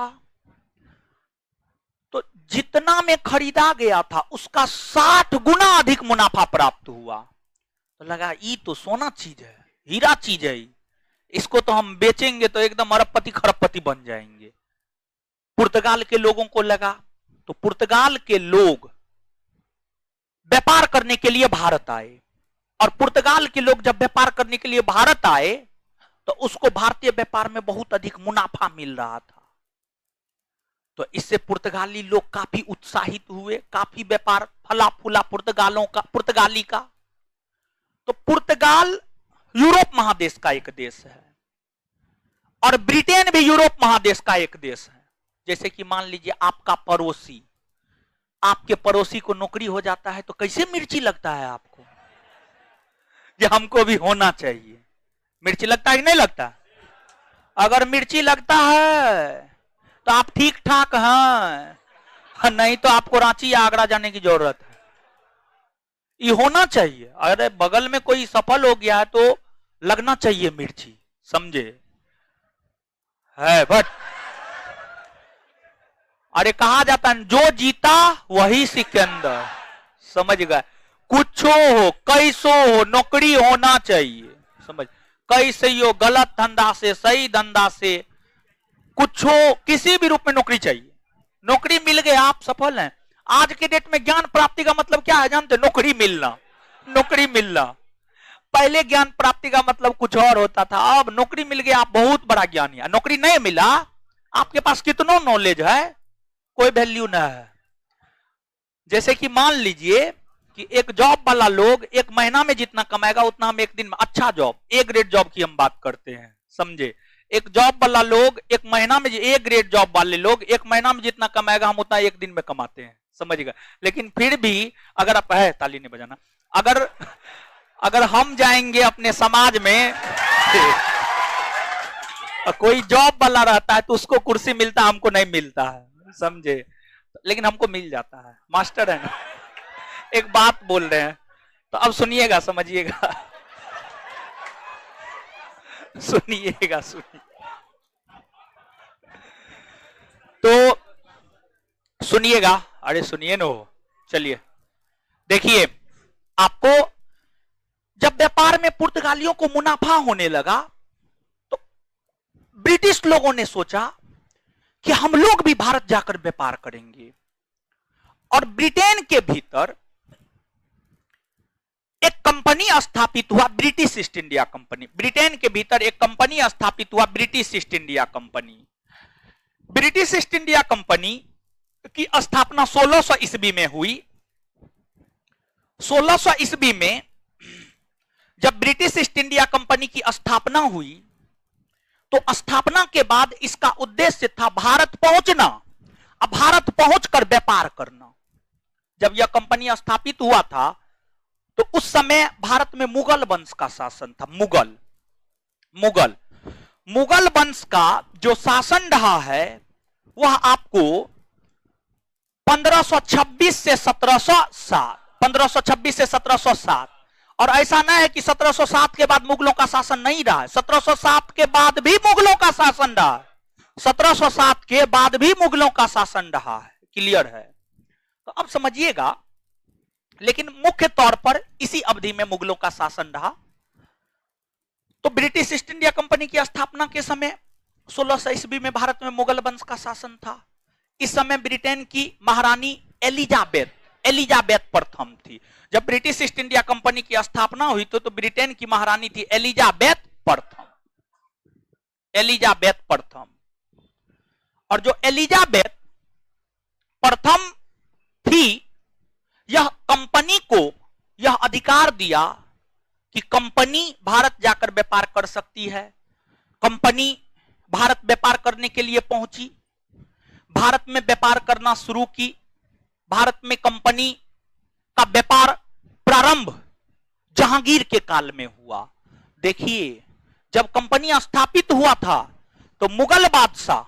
तो जितना में खरीदा गया था उसका 60 गुना अधिक मुनाफा प्राप्त हुआ। तो लगा ये तो सोना चीज है, हीरा चीज है, इसको तो हम बेचेंगे तो एकदम अरबपति खरबपति बन जाएंगे। पुर्तगाल के लोगों को लगा तो पुर्तगाल के लोग व्यापार करने के लिए भारत आए, और पुर्तगाल के लोग जब व्यापार करने के लिए भारत आए तो उसको भारतीय व्यापार में बहुत अधिक मुनाफा मिल रहा था। तो इससे पुर्तगाली लोग काफी उत्साहित हुए, काफी व्यापार फला फूला पुर्तगाली का। तो पुर्तगाल यूरोप महादेश का एक देश है और ब्रिटेन भी यूरोप महादेश का एक देश है। जैसे कि मान लीजिए आपका पड़ोसी, आपके पड़ोसी को नौकरी हो जाता है तो कैसे मिर्ची लगता है आपको? ये हमको भी होना चाहिए। मिर्ची लगता है कि नहीं लगता? अगर मिर्ची लगता है तो आप ठीक ठाक हैं, नहीं तो आपको रांची या आगरा जाने की जरूरत है। ये होना चाहिए। अरे बगल में कोई सफल हो गया है तो लगना चाहिए मिर्ची, समझे? है बट अरे कहा जाता है जो जीता वही सिकंदर, समझ गए? कुछ हो कैसो हो नौकरी होना चाहिए, समझ? कैसे हो, गलत धंधा से सही धंधा से, कुछ हो किसी भी रूप में नौकरी चाहिए। नौकरी मिल गया आप सफल हैं। आज के डेट में ज्ञान प्राप्ति का मतलब क्या है जानते? नौकरी मिलना, नौकरी मिलना। पहले ज्ञान प्राप्ति का मतलब कुछ और होता था, अब नौकरी मिल गया आप बहुत बड़ा ज्ञानी है। नौकरी नहीं मिला, आपके पास कितना नॉलेज है, कोई वैल्यू ना है। जैसे कि मान लीजिए कि एक जॉब वाला लोग एक महीना में जितना कमाएगा उतना हम एक दिन में, अच्छा जॉब, ए ग्रेड जॉब की हम बात करते हैं, समझे? एक जॉब वाला लोग एक महीना में, ए ग्रेड जॉब वाले लोग एक महीना में जितना कमाएगा हम उतना एक दिन में कमाते हैं, समझिएगा? लेकिन फिर भी अगर आप, है ताली नहीं बजाना, अगर हम जाएंगे अपने समाज में कोई जॉब वाला रहता है तो उसको कुर्सी मिलता है, हमको नहीं मिलता है, समझे? लेकिन हमको मिल जाता है, मास्टर है ना। एक बात बोल रहे हैं तो अब सुनिएगा, समझिएगा, सुनिएगा, सुनिए तो सुनिएगा। अरे सुनिए नो, चलिए देखिए, आपको जब व्यापार में पुर्तगालियों को मुनाफा होने लगा तो ब्रिटिश लोगों ने सोचा कि हम लोग भी भारत जाकर व्यापार करेंगे, और ब्रिटेन के भीतर एक कंपनी स्थापित हुआ, British East India Company. Britain के भीतर एक कंपनी स्थापित हुआ, British East India company. British East India company की स्थापना 1600 ईस्वी में हुई। 1600 ईस्वी में जब ब्रिटिश ईस्ट इंडिया कंपनी की स्थापना हुई तो स्थापना के बाद इसका उद्देश्य था भारत पहुंचना, अब भारत पहुंचकर व्यापार करना। जब यह कंपनी स्थापित हुआ था तो उस समय भारत में मुगल वंश का शासन था। मुगल वंश का जो शासन रहा है वह आपको 1526 से 1707, 1526 से 1707, और ऐसा नहीं है कि 1707 के बाद मुगलों का शासन नहीं रहा है, 1707 के बाद भी मुगलों का शासन रहा है, 1707 के बाद भी मुगलों का शासन रहा है, क्लियर है? तो अब समझिएगा, लेकिन मुख्य तौर पर इसी अवधि में मुगलों का शासन रहा। तो ब्रिटिश ईस्ट इंडिया कंपनी की स्थापना के समय 1600 ईस्वी में भारत में मुगल वंश का शासन था। इस समय ब्रिटेन की महारानी एलिजाबेथ प्रथम थी। जब ब्रिटिश ईस्ट इंडिया कंपनी की स्थापना हुई तो ब्रिटेन की महारानी थी एलिजाबेथ प्रथम। और जो एलिजाबेथ प्रथम थी, यह कंपनी को यह अधिकार दिया कि कंपनी भारत जाकर व्यापार कर सकती है। कंपनी भारत व्यापार करने के लिए पहुंची, भारत में व्यापार करना शुरू की। भारत में कंपनी का व्यापार प्रारंभ जहांगीर के काल में हुआ। देखिए, जब कंपनी स्थापित हुआ था तो मुगल बादशाह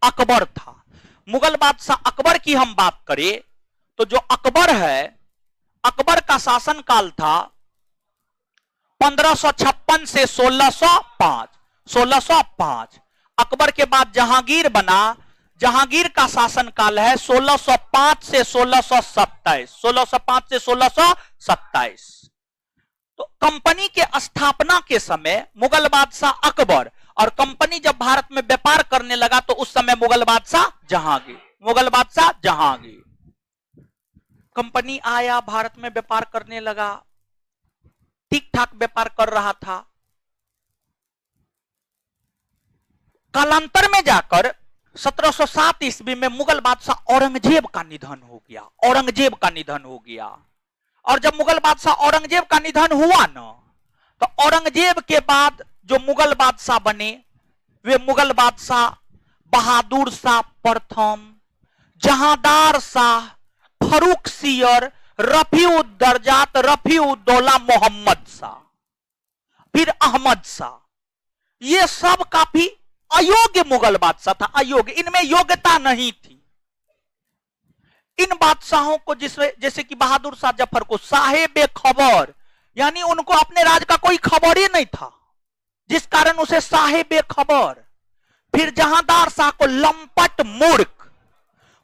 अकबर था। मुगल बादशाह अकबर की हम बात करें तो जो अकबर है, अकबर का शासन काल था 1556 से 1605। 1605 अकबर के बाद जहांगीर बना, जहांगीर का शासन काल है 1605 से 1627। 1605 से 1627। तो कंपनी के स्थापना के समय मुगल बादशाह अकबर, और कंपनी जब भारत में व्यापार करने लगा तो उस समय मुगल बादशाह जहांगीर। मुगल बादशाह जहांगीर। कंपनी आया, भारत में व्यापार करने लगा, ठीक ठाक व्यापार कर रहा था। कालांतर में जाकर 1707 ईस्वी में मुगल बादशाह औरंगजेब का निधन हो गया। औरंगजेब का निधन हो गया। और जब मुगल बादशाह औरंगजेब का निधन हुआ ना, तो औरंगजेब के बाद जो मुगल बादशाह बने वे मुगल बादशाह बहादुर शाह प्रथम, जहांदार शाह, फर्रुखसियर, रफीउद्दर्जात, रफीउद्दौला, मोहम्मद शाह, फिर अहमद शाह। ये सब काफी अयोग्य मुगल बादशाह था, अयोग्य, इनमें योग्यता नहीं थी। इन बादशाहों को जैसे कि बहादुर शाह जफर को साहेब खबर, यानी उनको अपने राज का कोई खबर ही नहीं था, जिस कारण उसे साहेब खबर। फिर जहांदार शाह को लंपट मूर्ख,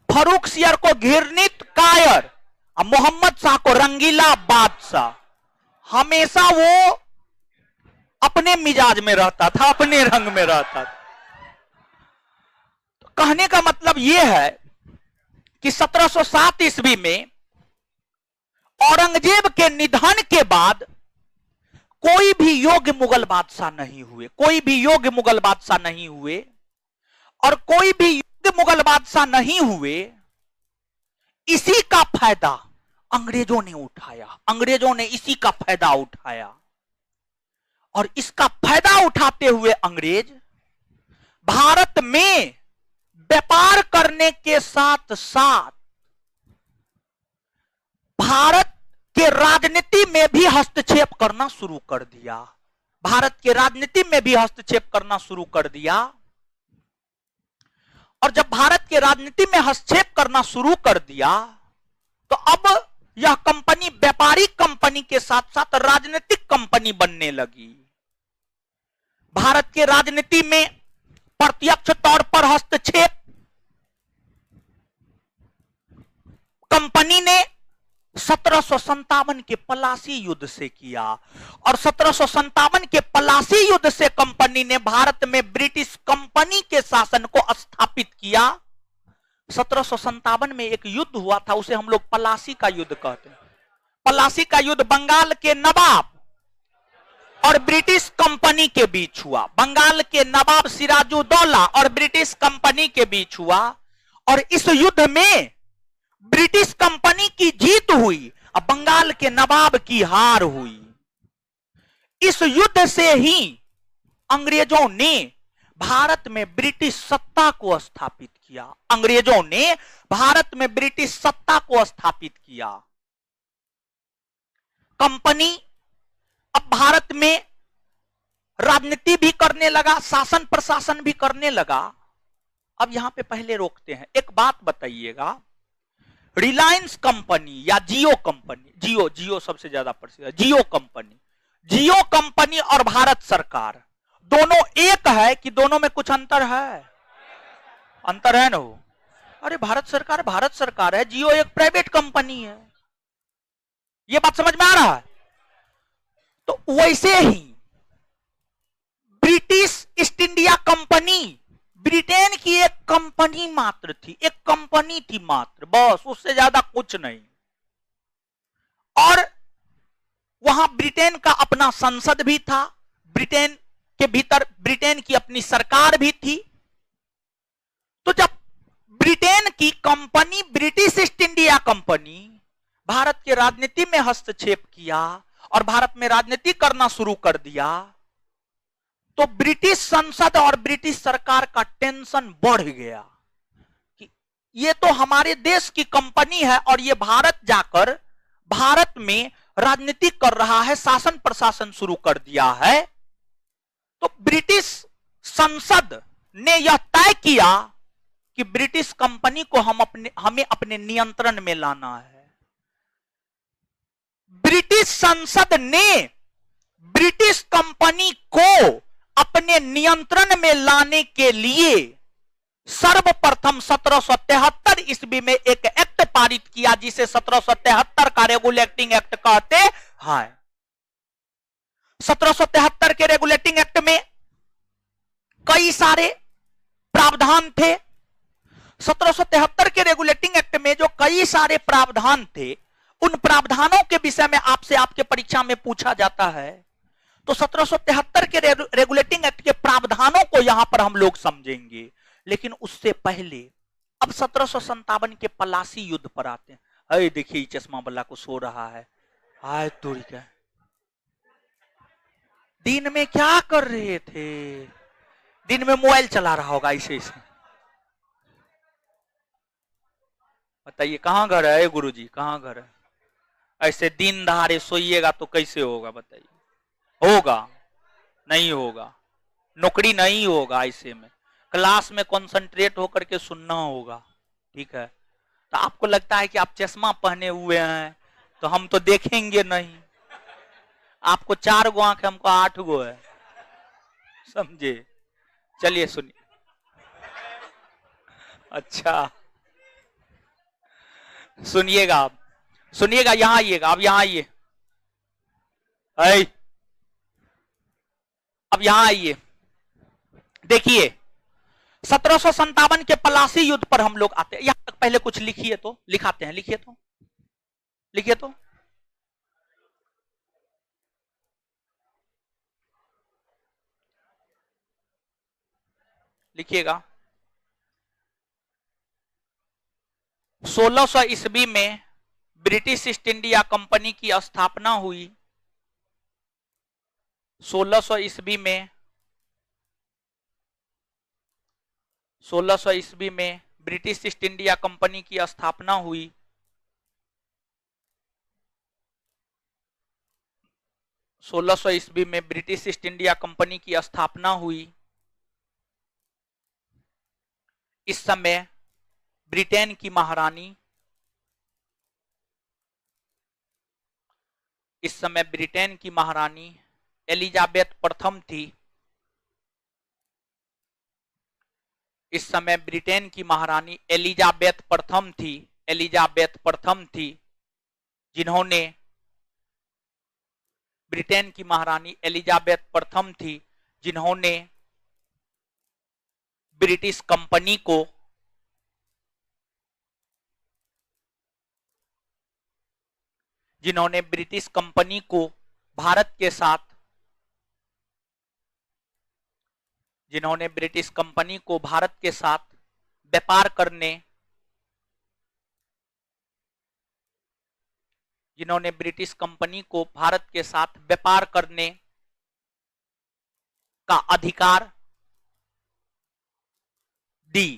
फर्रुखसियर को घृणित कायर, और मोहम्मद शाह को रंगीला बादशाह। हमेशा वो अपने मिजाज में रहता था, अपने रंग में रहता था। तो कहने का मतलब यह है कि 1707 ईस्वी में औरंगजेब के निधन के बाद कोई भी योग्य मुगल बादशाह नहीं हुए, कोई भी योग्य मुगल बादशाह नहीं हुए। और कोई भी योग्य मुगल बादशाह नहीं हुए, इसी का फायदा अंग्रेजों ने उठाया। अंग्रेजों ने इसी का फायदा उठाया। और इसका फायदा उठाते हुए अंग्रेज भारत में व्यापार करने के साथ साथ भारत के राजनीति में भी हस्तक्षेप करना शुरू कर दिया। भारत के राजनीति में भी हस्तक्षेप करना शुरू कर दिया। और जब भारत के राजनीति में हस्तक्षेप करना शुरू कर दिया, तो अब यह कंपनी व्यापारिक कंपनी के साथ साथ राजनीतिक कंपनी बनने लगी। भारत के राजनीति में प्रत्यक्ष तौर पर हस्तक्षेप कंपनी ने 1757 के पलासी युद्ध से किया। और 1757 के पलासी युद्ध से कंपनी ने भारत में ब्रिटिश कंपनी के शासन को स्थापित किया। 1757 में एक युद्ध हुआ था, उसे हम लोग पलासी का युद्ध कहते हैं। पलासी का युद्ध बंगाल के नवाब और ब्रिटिश कंपनी के बीच हुआ। बंगाल के नवाब सिराजुद्दौला और ब्रिटिश कंपनी के बीच हुआ। और इस युद्ध में ब्रिटिश कंपनी की जीत हुई और बंगाल के नवाब की हार हुई। इस युद्ध से ही अंग्रेजों ने भारत में ब्रिटिश सत्ता को स्थापित किया। अंग्रेजों ने भारत में ब्रिटिश सत्ता को स्थापित किया। कंपनी अब भारत में राजनीति भी करने लगा, शासन प्रशासन भी करने लगा। अब यहां पे पहले रोकते हैं, एक बात बताइएगा, रिलायंस कंपनी या जियो कंपनी, जियो सबसे ज्यादा प्रसिद्ध है, जियो कंपनी और भारत सरकार दोनों एक है कि दोनों में कुछ अंतर है? अंतर है ना। अरे भारत सरकार है, जियो एक प्राइवेट कंपनी है। ये बात समझ में आ रहा है? तो वैसे ही British East India Company Britain की एक कंपनी मात्र थी, एक कंपनी थी मात्र, बस, उससे ज्यादा कुछ नहीं। और वहां ब्रिटेन का अपना संसद भी था, ब्रिटेन के भीतर ब्रिटेन की अपनी सरकार भी थी। तो जब ब्रिटेन की company British East India company Bharat के राजनीति में हस्तक्षेप किया और भारत में राजनीति करना शुरू कर दिया, तो ब्रिटिश संसद और ब्रिटिश सरकार का टेंशन बढ़ गया कि ये तो हमारे देश की कंपनी है और ये भारत जाकर भारत में राजनीति कर रहा है, शासन प्रशासन शुरू कर दिया है। तो ब्रिटिश संसद ने यह तय किया कि ब्रिटिश कंपनी को हमें अपने नियंत्रण में लाना है। ब्रिटिश संसद ने ब्रिटिश कंपनी को अपने नियंत्रण में लाने के लिए सर्वप्रथम 1773 ईस्वी में एक एक्ट पारित किया, जिसे 1773 का रेगुलेटिंग एक्ट कहते हैं। 1773 के रेगुलेटिंग एक्ट में कई सारे प्रावधान थे। 1773 के रेगुलेटिंग एक्ट में जो कई सारे प्रावधान थे, उन प्रावधानों के विषय में आपसे आपके परीक्षा में पूछा जाता है। तो 1773 के रेगुलेटिंग एक्ट के प्रावधानों को यहां पर हम लोग समझेंगे। लेकिन उससे पहले अब 1757 के पलासी युद्ध पर आते हैं। अरे देखिए चश्मा वाला को सो रहा है, हाय तोरी क्या, दिन में क्या कर रहे थे? दिन में मोबाइल चला रहा होगा ऐसे ऐसे। बताइए कहां घर है गुरुजी, कहां घर है? ऐसे दिन दहाड़े सोइएगा तो कैसे होगा बताइए? होगा नहीं होगा, नौकरी नहीं होगा, ऐसे में क्लास में कंसंट्रेट होकर के सुनना होगा। ठीक है, तो आपको लगता है कि आप चश्मा पहने हुए हैं तो हम तो देखेंगे नहीं। आपको 4 गो आंख, हमको 8 गो है, समझे? चलिए सुनिए। अच्छा सुनिएगा, आप सुनिएगा, यहां आइएगा, अब यहां आइए, अब यहां आइए। देखिए 1757 के पलासी युद्ध पर हम लोग आते हैं। यहां तक पहले कुछ लिखिए तो, लिखाते हैं, लिखिए तो, लिखिए तो। लिखिएगा 1600 ईस्वी में ब्रिटिश ईस्ट इंडिया कंपनी की स्थापना हुई। 1600 ईस्वी में, 1600 ईस्वी में ब्रिटिश ईस्ट इंडिया कंपनी की स्थापना हुई। 1600 ईस्वी में ब्रिटिश ईस्ट इंडिया कंपनी की स्थापना हुई। इस समय ब्रिटेन की महारानी, इस समय ब्रिटेन की महारानी एलिजाबेथ प्रथम थी। इस समय ब्रिटेन की महारानी एलिजाबेथ प्रथम थी, एलिजाबेथ प्रथम थी, जिन्होंने, ब्रिटेन की महारानी एलिजाबेथ प्रथम थी जिन्होंने ब्रिटिश कंपनी को, जिन्होंने ब्रिटिश कंपनी को भारत के साथ, जिन्होंने ब्रिटिश कंपनी को भारत के साथ व्यापार करने, जिन्होंने ब्रिटिश कंपनी को भारत के साथ व्यापार करने का अधिकार दी।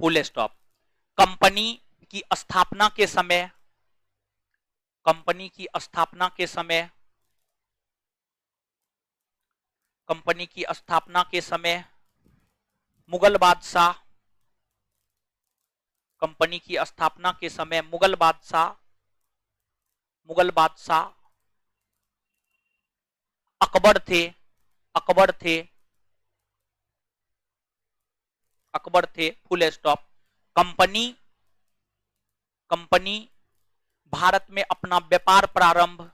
Full stop. कंपनी की स्थापना के समय, कंपनी की स्थापना के समय, कंपनी की स्थापना के समय मुगल बादशाह, कंपनी की स्थापना के समय मुगल बादशाह, मुगल बादशाह अकबर थे, अकबर थे, अकबर थे। Full stop. Company, company Bharat में अपना व्यापार प्रारंभ,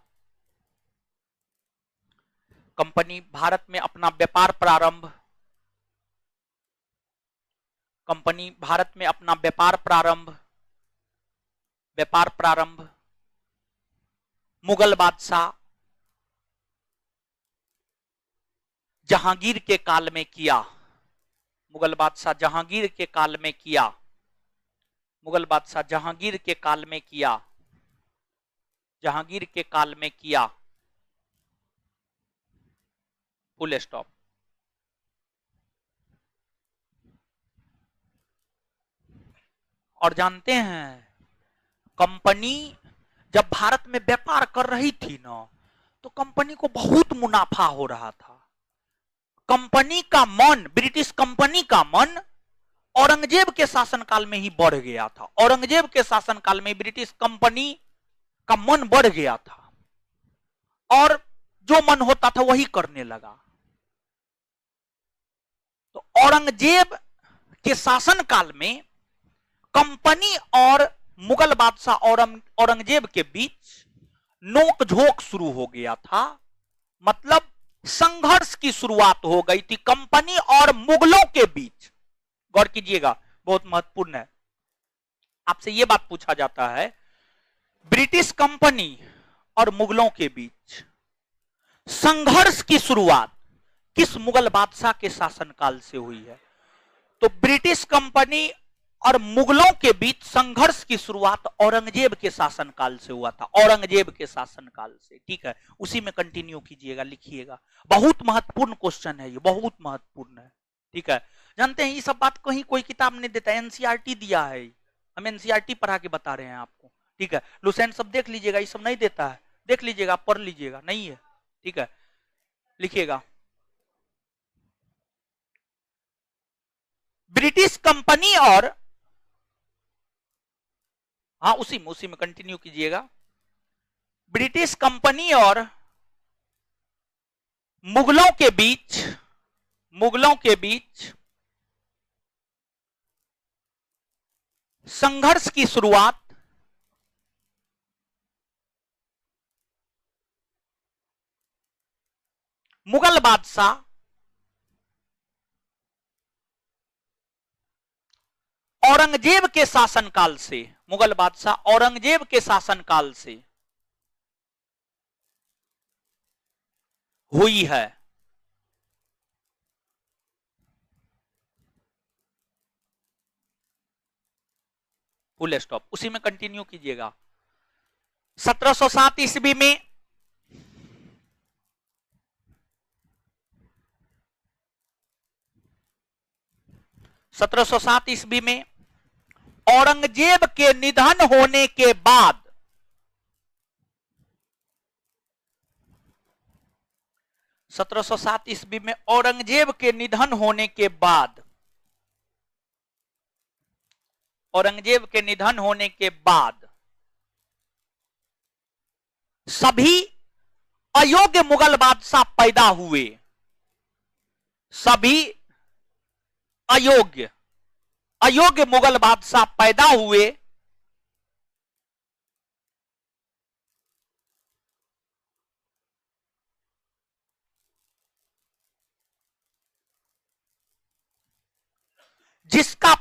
कंपनी भारत में अपना व्यापार प्रारंभ, कंपनी भारत में अपना व्यापार प्रारंभ, व्यापार प्रारंभ मुगल बादशाह जहांगीर के काल में किया, मुगल बादशाह जहांगीर के काल में किया, मुगल बादशाह जहांगीर के काल में किया, जहांगीर के काल में किया। Full stop. और जानते हैं कंपनी जब भारत में व्यापार कर रही थी ना, तो कंपनी को बहुत मुनाफा हो रहा था। कंपनी का मन, ब्रिटिश कंपनी का मन औरंगजेब के शासनकाल में ही बढ़ गया था। औरंगजेब के शासनकाल में ब्रिटिश कंपनी का मन बढ़ गया था और जो मन होता था वही करने लगा। तो औरंगजेब के शासनकाल में कंपनी और मुगल बादशाह औरंगजेब के बीच नोकझोंक शुरू हो गया था। मतलब संघर्ष की शुरुआत हो गई थी कंपनी और मुगलों के बीच। गौर कीजिएगा, बहुत महत्वपूर्ण है। आपसे यह बात पूछा जाता है, ब्रिटिश कंपनी और मुगलों के बीच संघर्ष की शुरुआत किस मुगल बादशाह के शासनकाल से हुई है? तो ब्रिटिश कंपनी और मुगलों के बीच संघर्ष की शुरुआत औरंगजेब के शासनकाल से हुआ था, औरंगजेब के शासनकाल से। ठीक है, उसी में कंटिन्यू कीजिएगा, लिखिएगा। बहुत महत्वपूर्ण क्वेश्चन है ये, बहुत महत्वपूर्ण है। ठीक है, जानते हैं ये सब बात कहीं कोई किताब नहीं देता, एनसीईआरटी दिया है, हम एनसीईआरटी पढ़ा के बता रहे हैं आपको। ठीक है, लुसेंट सब देख लीजिएगा, ये सब नहीं देता है, देख लीजिएगा, पढ़ लीजिएगा, नहीं है। ठीक है, लिखिएगा, ब्रिटिश कंपनी और, हाँ उसी में कंटिन्यू कीजिएगा, ब्रिटिश कंपनी और मुगलों के बीच संघर्ष की शुरुआत मुगल बादशाह औरंगजेब के शासनकाल से, मुगल बादशाह औरंगजेब के शासनकाल से हुई है। फुल स्टॉप, उसी में कंटिन्यू कीजिएगा। 1707 ईस्वी में 1707 ईस्वी में औरंगजेब के निधन होने के बाद 1707 ईस्वी में औरंगजेब के निधन होने के बाद, औरंगजेब के निधन होने के बाद सभी अयोग्य मुगल बादशाह पैदा हुए, सभी अयोग्य मुगल बादशाह पैदा हुए। जिसका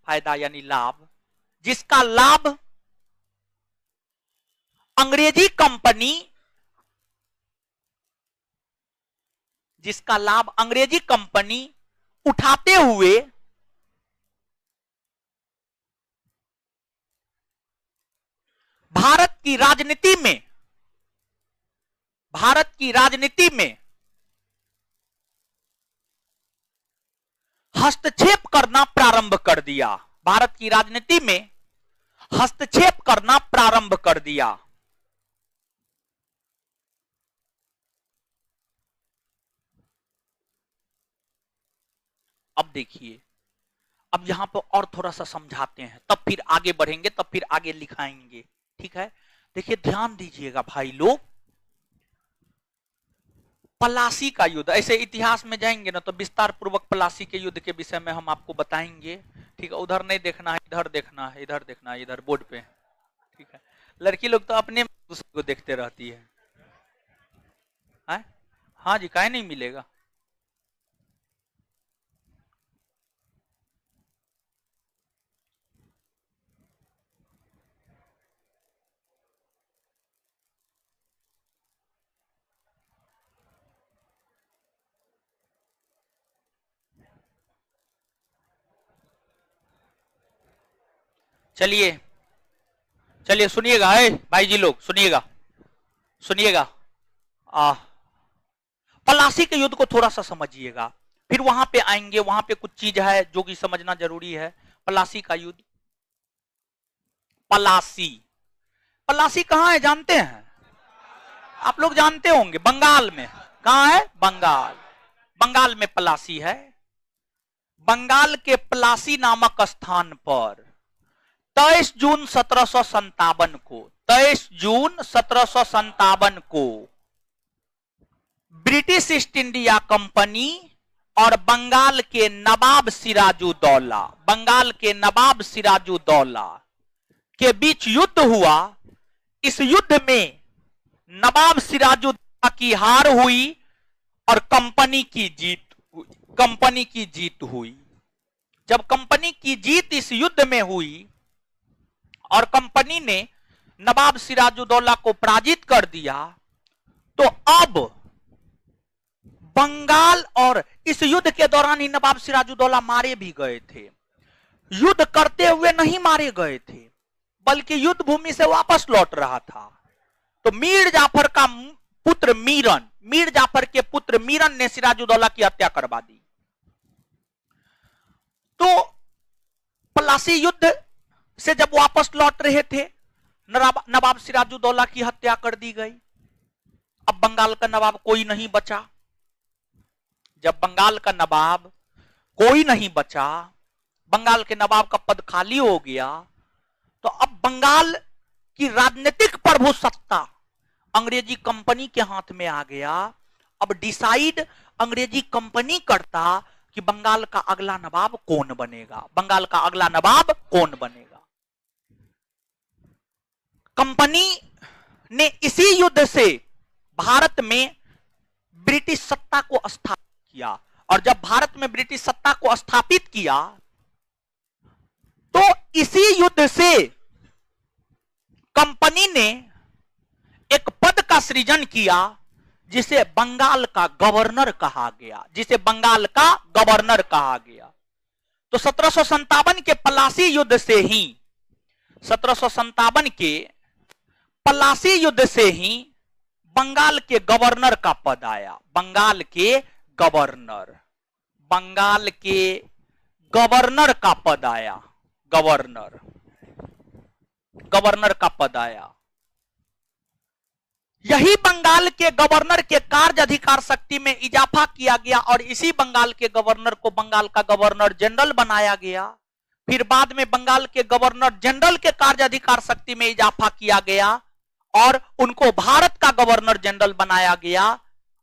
फायदा यानी लाभ, जिसका लाभ अंग्रेजी कंपनी उठाते हुए भारत की राजनीति में हस्तक्षेप करना प्रारंभ कर दिया, भारत की राजनीति में हस्तक्षेप करना प्रारंभ कर दिया। अब देखिए, अब यहां पर और थोड़ा सा समझाते हैं, तब फिर आगे बढ़ेंगे, तब फिर आगे लिखाएंगे। ठीक है, देखिए ध्यान दीजिएगा भाई लोग, पलासी का युद्ध, ऐसे इतिहास में जाएंगे ना तो विस्तार पूर्वक पलासी के युद्ध के विषय में हम आपको बताएंगे। ठीक है, उधर नहीं देखना है, इधर देखना है, इधर देखना है, इधर बोर्ड पे। ठीक है, लड़की लोग तो अपने दूसरे को देखते रहती है। हाँ जी, काहे नहीं मिलेगा। चलिए सुनिएगा, है भाई जी लोग, सुनिएगा। पलासी के युद्ध को थोड़ा सा समझिएगा, फिर वहां पे आएंगे, वहां पे कुछ चीज है जो कि समझना जरूरी है। पलासी का युद्ध, पलासी कहां है जानते हैं? आप लोग जानते होंगे, बंगाल में। कहां है? बंगाल में पलासी है। बंगाल के पलासी नामक स्थान पर 23 जून 1757 को ब्रिटिश ईस्ट इंडिया कंपनी और बंगाल के नवाब सिराजुद्दौला के बीच युद्ध हुआ। इस युद्ध में नवाब सिराजुद्दौला की हार हुई और कंपनी की जीत हुई। जब कंपनी की जीत इस युद्ध में हुई और कंपनी ने नवाब सिराजुद्दौला को पराजित कर दिया, तो अब बंगाल, और इस युद्ध के दौरान ही नवाब सिराजुद्दौला मारे भी गए थे। युद्ध करते हुए नहीं मारे गए थे, बल्कि युद्ध भूमि से वापस लौट रहा था। तो मीर जाफर का पुत्र मीर जाफर के पुत्र मीरन ने सिराजुद्दौला की हत्या करवा दी। तो पलासी युद्ध से जब वापस लौट रहे थे, नवाब सिराजुद्दौला की हत्या कर दी गई। अब बंगाल का नवाब कोई नहीं बचा। जब बंगाल का नवाब कोई नहीं बचा, बंगाल के नवाब का पद खाली हो गया, तो अब बंगाल की राजनीतिक प्रभुसत्ता अंग्रेजी कंपनी के हाथ में आ गया। अब डिसाइड अंग्रेजी कंपनी करता कि बंगाल का अगला नवाब कौन बनेगा, बंगाल का अगला नवाब कौन बनेगा। कंपनी ने इसी युद्ध से भारत में ब्रिटिश सत्ता को स्थापित किया, और जब भारत में ब्रिटिश सत्ता को स्थापित किया, तो इसी युद्ध से कंपनी ने एक पद का सृजन किया जिसे बंगाल का गवर्नर कहा गया, जिसे बंगाल का गवर्नर कहा गया। तो 1757 के पलासी युद्ध से ही 1757 के पलासी युद्ध से ही बंगाल के गवर्नर का पद आया। बंगाल के गवर्नर का पद आया। गवर्नर का पद आया। यही बंगाल के गवर्नर के कार्य अधिकार शक्ति में इजाफा किया गया, और इसी बंगाल के गवर्नर को बंगाल का गवर्नर जनरल बनाया गया। फिर बाद में बंगाल के गवर्नर जनरल के कार्य अधिकार शक्ति में इजाफा किया गया और उनको भारत का गवर्नर जनरल बनाया गया।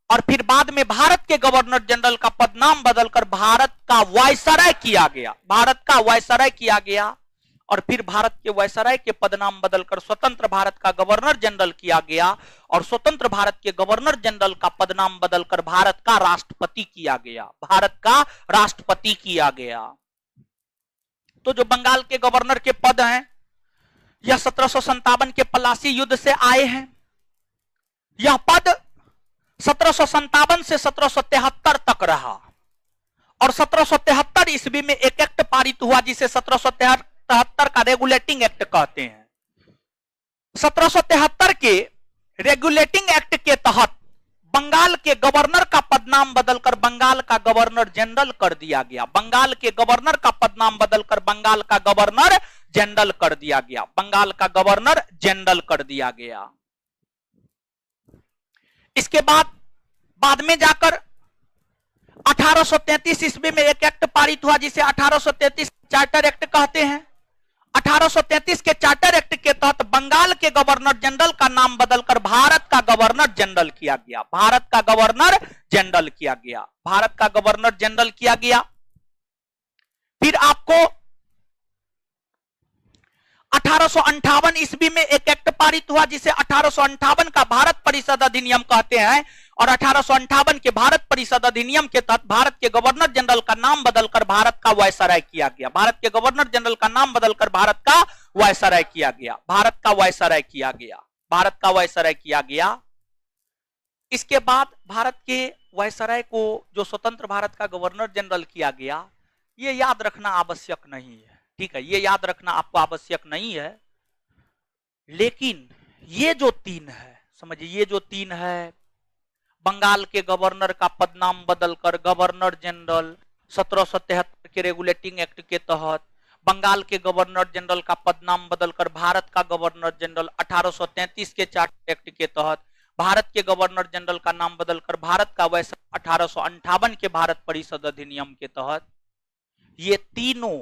और फिर बाद में भारत के गवर्नर जनरल का पद नाम बदलकर भारत का वायसराय किया गया। भारत का वायसराय किया गया, और फिर भारत के वायसराय के पद नाम बदलकर स्वतंत्र भारत का गवर्नर जनरल किया गया, और स्वतंत्र भारत के गवर्नर जनरल का पद नाम बदलकर भारत का राष्ट्रपति किया गया। भारत का राष्ट्रपति किया गया। तो जो बंगाल के गवर्नर के पद हैं, यह 1757 के पलासी युद्ध से आए हैं। यह पद 1757 से 1773 तक रहा, और 1773 ईस्वी में एक एक्ट पारित हुआ जिसे 1773 का रेगुलेटिंग एक्ट कहते हैं। 1773 के रेगुलेटिंग एक्ट के तहत बंगाल के गवर्नर का पदनाम बदलकर बंगाल का गवर्नर जनरल कर दिया गया। बंगाल के गवर्नर का पदनाम बदलकर बंगाल का गवर्नर जनरल कर दिया गया। बंगाल का गवर्नर जनरल कर दिया गया। इसके बाद में जाकर 1833 ईस्वी में एक एक्ट पारित हुआ जिसे 1833 चार्टर एक्ट कहते हैं। 1833 के चार्टर एक्ट के तहत बंगाल के गवर्नर जनरल का नाम बदलकर भारत का गवर्नर जनरल किया गया। भारत का गवर्नर जनरल किया गया। भारत का गवर्नर जनरल किया गया। फिर आपको 1858 ईस्वी में एक एक्ट पारित हुआ जिसे 1858 का भारत परिषद अधिनियम कहते हैं, और 1858 के भारत परिषद अधिनियम के तहत भारत के गवर्नर जनरल का नाम बदलकर भारत का वायसराय किया गया। भारत के गवर्नर जनरल का नाम बदलकर भारत का वायसराय किया गया। भारत का वायसराय किया गया। भारत का वायसराय किया गया। इसके बाद भारत के वायसराय को जो स्वतंत्र भारत का गवर्नर जनरल किया गया, ये याद रखना आवश्यक नहीं है। ठीक है, ये याद रखना आपको आवश्यक नहीं है। लेकिन ये जो तीन है, समझिए, ये जो तीन है, बंगाल के गवर्नर का पदनाम बदलकर गवर्नर जनरल 1773 के रेगुलेटिंग एक्ट के तहत, बंगाल के गवर्नर जनरल का पदनाम बदलकर भारत का गवर्नर जनरल 1833 के चार्टर एक्ट के तहत, भारत के गवर्नर जनरल का नाम बदलकर भारत का वायसराय 1858 के भारत परिषद अधिनियम के तहत, ये तीनों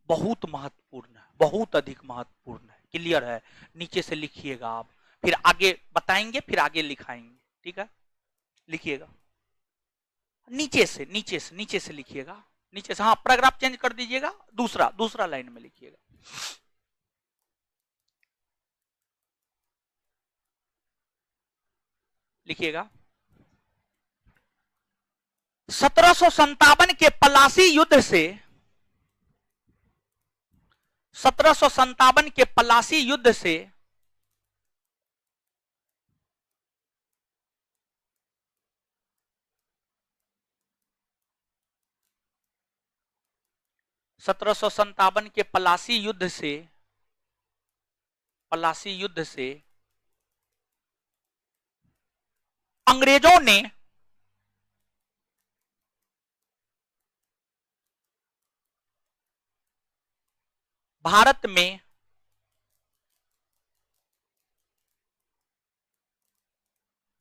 बहुत महत्वपूर्ण है, बहुत अधिक महत्वपूर्ण है। क्लियर है? नीचे से लिखिएगा आप, फिर आगे बताएंगे, फिर आगे लिखाएंगे। ठीक है, लिखिएगा नीचे से लिखिएगा, नीचे से। हाँ, पैराग्राफ चेंज कर दीजिएगा, दूसरा लाइन में लिखिएगा। लिखिएगा, 1757 के पलासी युद्ध से, 1757 के पलासी युद्ध से के पलासी युद्ध से, पलासी युद्ध से अंग्रेजों ने भारत में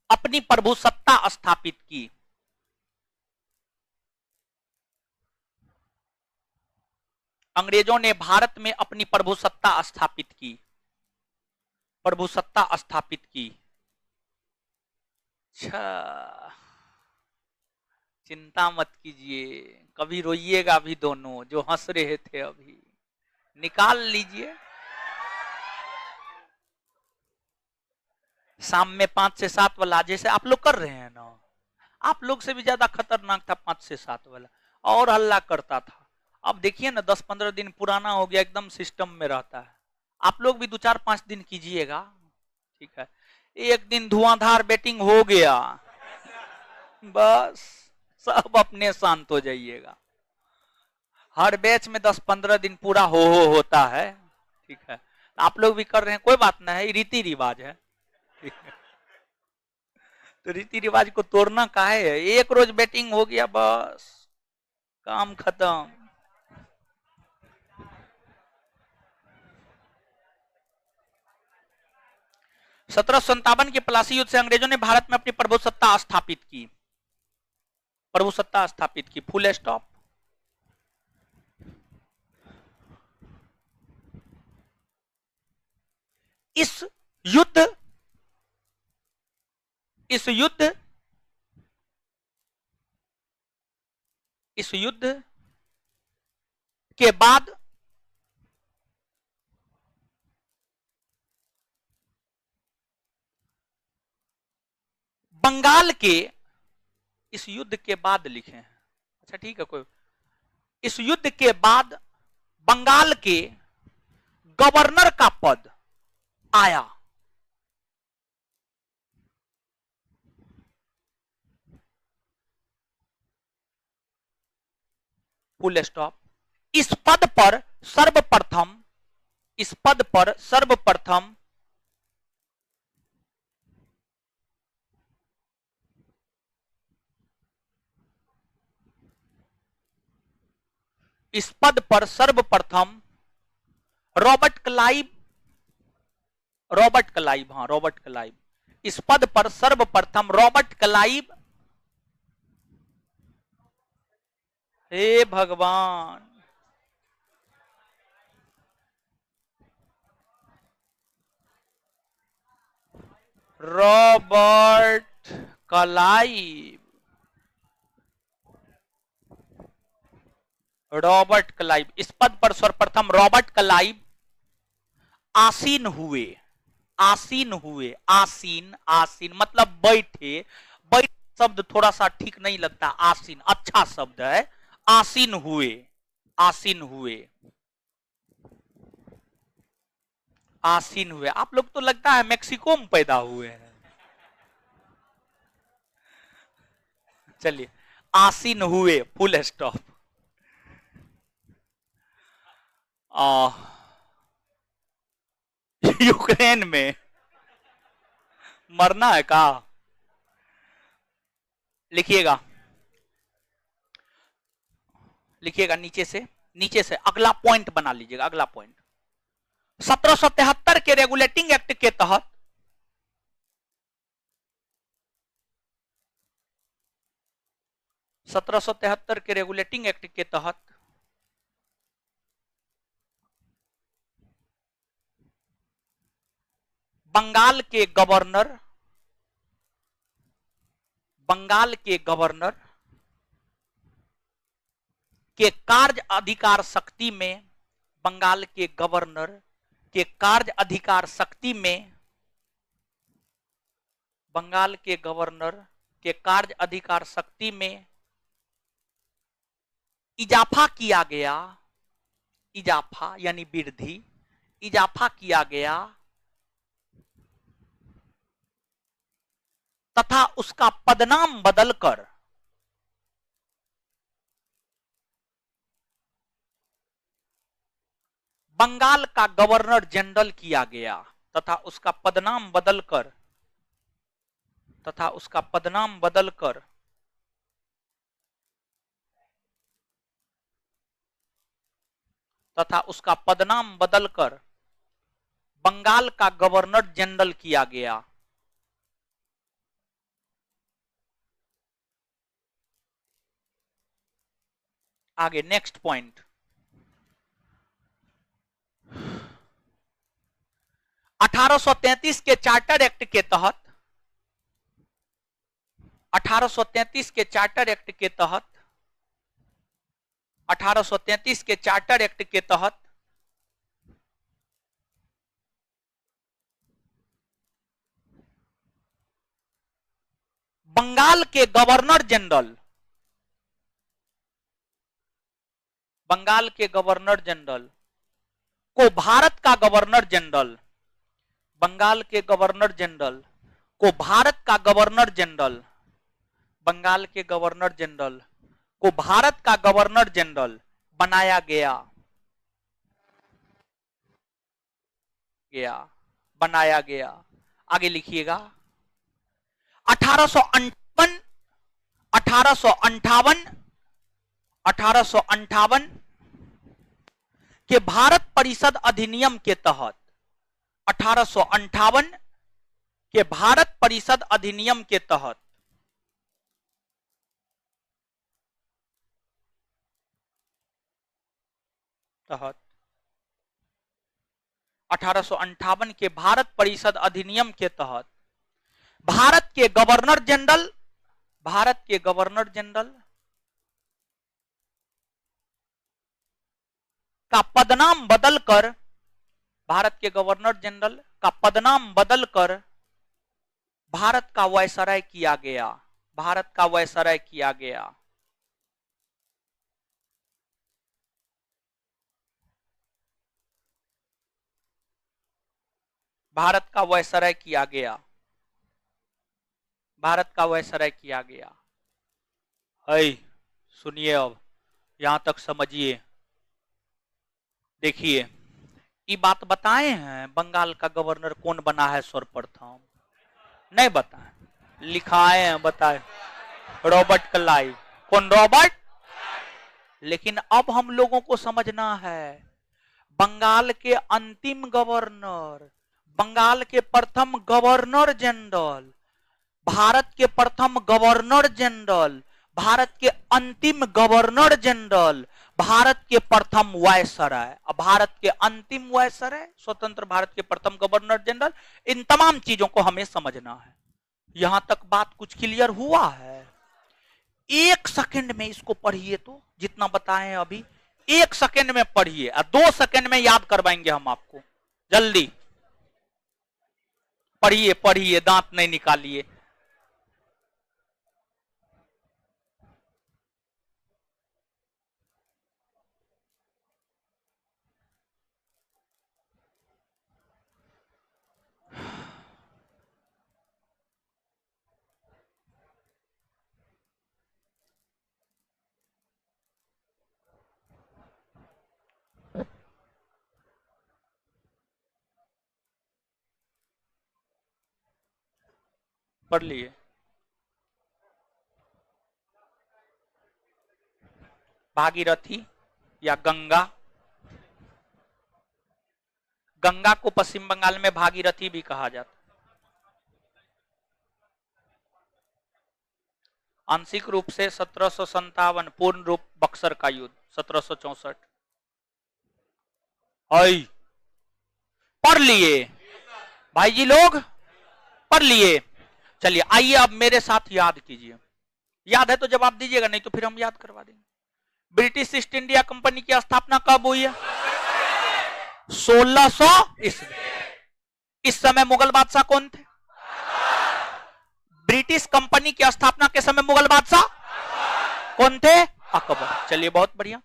अपनी प्रभुसत्ता स्थापित की। अंग्रेजों ने भारत में अपनी प्रभुसत्ता स्थापित की, प्रभुसत्ता स्थापित की। अच्छा, चिंता मत कीजिए, कभी रोइएगा भी दोनों जो हंस रहे थे, अभी निकाल लीजिए। शाम में 5 से 7 वाला जैसे आप लोग कर रहे हैं ना, आप लोग से भी ज्यादा खतरनाक था 5 से 7 वाला, और हल्ला करता था। अब देखिए ना 10-15 दिन पुराना हो गया, एकदम सिस्टम में रहता है। आप लोग भी 2-4-5 दिन कीजिएगा, ठीक है। एक दिन धुआंधार बैटिंग हो गया, बस सब अपने शांत हो जाइएगा। हर बैच में 10-15 दिन पूरा हो होता है, ठीक है। आप लोग भी कर रहे हैं, कोई बात नहीं है, रीति रिवाज है, ठीक है। तो रीति रिवाज को तोड़ना काहे है, एक रोज बैटिंग हो गया बस काम खत्म। सत्रह के पलासी युद्ध से अंग्रेजों ने भारत में अपनी प्रभुसत्ता स्थापित की, प्रभुसत्ता स्थापित की, फुल स्टॉप। इस युद्ध के बाद बंगाल के, इस युद्ध के बाद लिखे हैं, अच्छा ठीक है कोई, इस युद्ध के बाद बंगाल के गवर्नर का पद आया। Full stop. इस पद पर सर्वप्रथम रॉबर्ट क्लाइव, इस पद पर सर्वप्रथम रॉबर्ट क्लाइव, हे भगवान, रॉबर्ट क्लाइव, इस पद पर सर्वप्रथम रॉबर्ट क्लाइव आसीन हुए, आसीन मतलब बैठे, बैठ शब्द थोड़ा सा ठीक नहीं लगता, आसीन अच्छा शब्द है, आसीन हुए, आसीन हुए। आप लोग तो लगता है मेक्सिको में पैदा हुए हैं। चलिए, आसीन हुए, फुल स्टॉप। यूक्रेन में मरना है का, लिखिएगा नीचे से अगला पॉइंट बना लीजिएगा, अगला पॉइंट। 1773 के रेगुलेटिंग एक्ट के तहत बंगाल के गवर्नर के कार्य अधिकार शक्ति में, बंगाल के गवर्नर के कार्य अधिकार शक्ति में बंगाल के गवर्नर के कार्य अधिकार शक्ति में इजाफा किया गया, इजाफा यानी वृद्धि, इजाफा किया गया तथा उसका पदनाम बदलकर बंगाल का गवर्नर जनरल किया गया तथा उसका पदनाम बदलकर तथा उसका पदनाम बदलकर तथा उसका पदनाम बदलकर बंगाल का गवर्नर जनरल किया गया। आगे नेक्स्ट पॉइंट, 1833 के चार्टर एक्ट के तहत 1833 के चार्टर एक्ट के तहत 1833 के चार्टर एक्ट के तहत बंगाल के गवर्नर जनरल को भारत का गवर्नर जनरल बंगाल के गवर्नर जनरल को भारत का गवर्नर जनरल बंगाल के गवर्नर जनरल को भारत का गवर्नर जनरल बनाया गया बनाया गया। आगे लिखिएगा, 1858 के भारत परिषद अधिनियम के तहत 1858 के भारत परिषद अधिनियम के तहत 1858 के भारत परिषद अधिनियम के तहत भारत के गवर्नर जनरल का पदनाम बदलकर भारत के गवर्नर जनरल का पदनाम बदलकर भारत का वायसराय किया गया। भारत का वायसराय किया गया। भारत का वायसराय किया गया। भारत का वायसराय किया गया। है, सुनिए, अब यहां तक समझिए। देखिए, ये बात बताए हैं बंगाल का गवर्नर कौन बना है सर्वप्रथम? नहीं बताए, लिखाए हैं, बताए रॉबर्ट क्लाइव। कौन? रॉबर्ट। लेकिन अब हम लोगों को समझना है, बंगाल के अंतिम गवर्नर, बंगाल के प्रथम गवर्नर जनरल, भारत के प्रथम गवर्नर जनरल, भारत के अंतिम गवर्नर जनरल, भारत के प्रथम वायसराय, भारत के अंतिम वायसराय, स्वतंत्र भारत के प्रथम गवर्नर जनरल, इन तमाम चीजों को हमें समझना है। यहां तक बात कुछ क्लियर हुआ है? 1 सेकंड में इसको पढ़िए, तो जितना बताएं अभी 1 सेकंड में पढ़िए और 2 सेकंड में याद करवाएंगे हम आपको। जल्दी पढ़िए, पढ़िए, दांत नहीं निकालिए। पढ़ लिए। भागीरथी या गंगा, गंगा को पश्चिम बंगाल में भागीरथी भी कहा जाता। आंशिक रूप से 1757, पूर्ण रूप बक्सर का युद्ध 1764। पढ़ लिए भाई जी लोग? पढ़ लिए। चलिए आइए अब मेरे साथ याद कीजिए। याद है तो जवाब दीजिएगा, नहीं तो फिर हम याद करवा देंगे। ब्रिटिश ईस्ट इंडिया कंपनी की स्थापना कब हुई है? 1600 ईस्वी। इस समय मुगल बादशाह कौन थे? ब्रिटिश कंपनी की स्थापना के समय मुगल बादशाह कौन थे? अकबर। चलिए बहुत बढ़िया।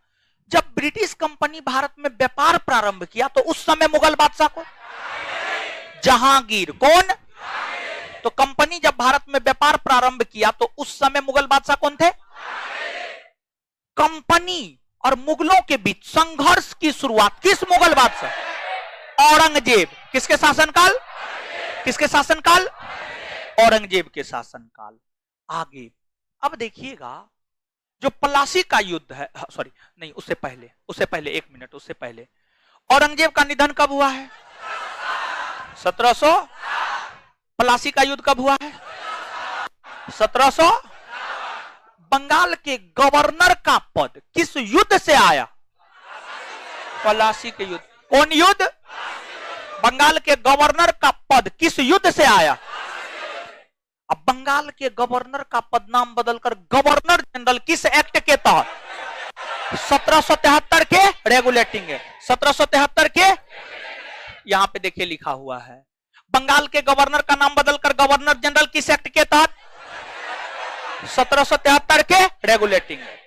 जब ब्रिटिश कंपनी भारत में व्यापार प्रारंभ किया तो उस समय मुगल बादशाह को जहांगीर। कौन? तो कंपनी जब भारत में व्यापार प्रारंभ किया तो उस समय मुगल बादशाह कौन थे? कंपनी और मुगलों के बीच संघर्ष की शुरुआत किस मुगल बादशाह? औरंगजेब। किसके शासनकाल? किसके शासनकाल? औरंगजेब के शासनकाल। आगे अब देखिएगा, जो प्लासी का युद्ध है, सॉरी नहीं, उससे पहले 1 मिनट, उससे पहले औरंगजेब का निधन कब हुआ है? 1700। प्लासी का युद्ध कब हुआ है? 1700। बंगाल के गवर्नर का पद किस युद्ध से आया? प्लासी के युद्ध। कौन युद्ध? बंगाल के गवर्नर का पद किस युद्ध से आया? अब बंगाल के गवर्नर का पद नाम बदलकर गवर्नर जनरल किस एक्ट के तहत? 1773 के रेगुलेटिंग है। 1773 के, यहां पे देखिए लिखा हुआ है, बंगाल के गवर्नर का नाम बदलकर गवर्नर जनरल किस एक्ट के तहत? 1773 के रेगुलेटिंग है।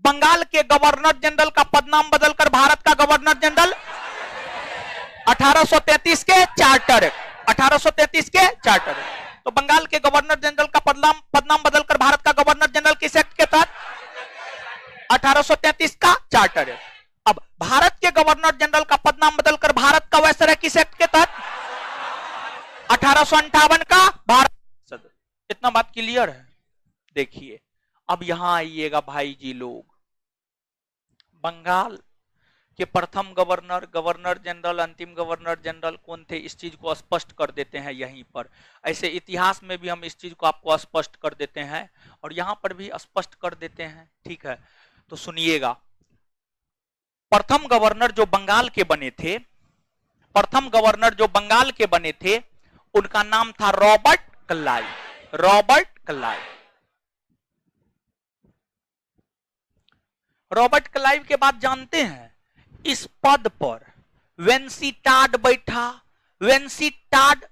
बंगाल के गवर्नर जनरल का पद नाम बदलकर भारत का गवर्नर जनरल 1833 के चार्टर एक्ट। 1833 के चार्टर एक्ट। तो बंगाल के गवर्नर जनरल का पदनाम बदलकर भारत का गवर्नर जनरल किस एक्ट के तहत? 1833 का चार्टर है। अब भारत के गवर्नर जनरल का पदनाम बदलकर भारत का वायसराय किस एक्ट के तहत? 1858 का भारत। इतना बात क्लियर है? देखिए अब यहां आइएगा भाई जी लोग, बंगाल के प्रथम गवर्नर, गवर्नर जनरल, अंतिम गवर्नर जनरल कौन थे, इस चीज को स्पष्ट कर देते हैं यहीं पर। ऐसे इतिहास में भी हम इस चीज को आपको स्पष्ट कर देते हैं और यहां पर भी स्पष्ट कर देते हैं। ठीक है, तो सुनिएगा, प्रथम गवर्नर जो बंगाल के बने थे, प्रथम गवर्नर जो बंगाल के बने थे, उनका नाम था Robert Clive. Robert Clive. Robert Clive के बाद जानते हैं इस पद पर वेंसीटाड बैठा। वेंसीटाड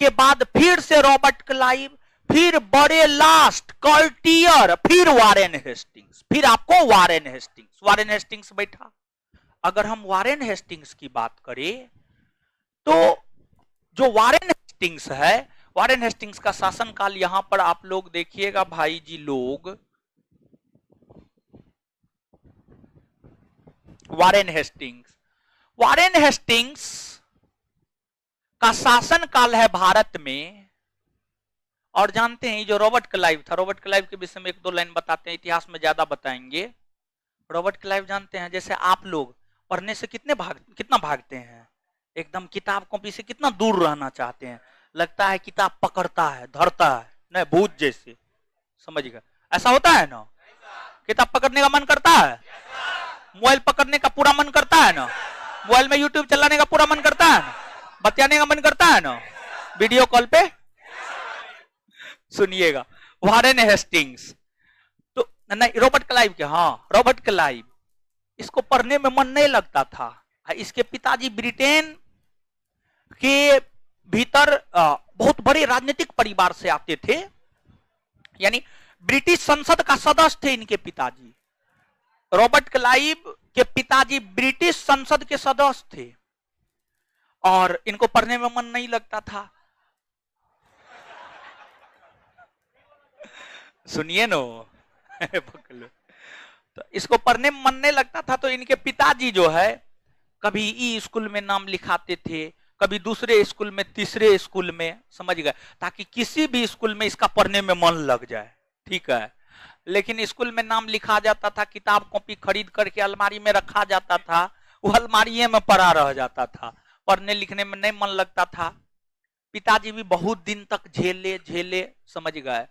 के बाद फिर से रॉबर्ट क्लाइव, फिर बड़े लास्ट कर्टियर, फिर वारेन हेस्टिंग्स, फिर आपको वारेन हेस्टिंग्स। वारेन हेस्टिंग्स बैठा। अगर हम वारेन हेस्टिंग्स की बात करें तो जो वारेन हेस्टिंग्स है, वारेन हेस्टिंग्स का शासनकाल यहां पर आप लोग देखिएगा भाई जी लोग, वारेन हेस्टिंग्स। वारेन हेस्टिंग्स का शासन काल है भारत में। और जानते हैं जो रॉबर्ट क्लाइव था, रॉबर्ट क्लाइव के विषय में 1-2 लाइन बताते हैं, इतिहास में ज्यादा बताएंगे। रॉबर्ट क्लाइव जानते हैं, जैसे आप लोग पढ़ने से कितना भागते हैं, एकदम किताब कॉपी से कितना दूर रहना चाहते हैं, लगता है किताब पकड़ता है, धरता है, नहीं भूत जैसे, समझ गए? ऐसा होता है ना? किताब पकड़ने का मन करता है, मोबाइल पकड़ने का पूरा मन करता है ना, मोबाइल में यूट्यूब चलाने का पूरा मन करता है ना, बतियाने का मन करता है ना, वीडियो कॉल पे। सुनिएगा, वारेन हेस्टिंग्स तो नहीं, रॉबर्ट क्लाइव के, हाँ रॉबर्ट क्लाइव, इसको पढ़ने में मन नहीं लगता था। इसके पिताजी ब्रिटेन के भीतर बहुत बड़े राजनीतिक परिवार से आते थे, यानी ब्रिटिश संसद का सदस्य थे इनके पिताजी। रॉबर्ट क्लाइव के पिताजी ब्रिटिश संसद के सदस्य थे और इनको पढ़ने में मन नहीं लगता था। सुनिए नो तो इसको पढ़ने में मन नहीं लगता था, तो इनके पिताजी जो है कभी ई स्कूल में नाम लिखाते थे, कभी दूसरे स्कूल में, तीसरे स्कूल में, समझ गए, ताकि किसी भी स्कूल में इसका पढ़ने में मन लग जाए। ठीक है, लेकिन स्कूल में नाम लिखा जाता था, किताब कॉपी खरीद करके अलमारी में रखा जाता था, वो अलमारी में पड़ा रह जाता था, पढ़ने लिखने में नहीं मन लगता था। पिताजी भी बहुत दिन तक झेले, समझ गए,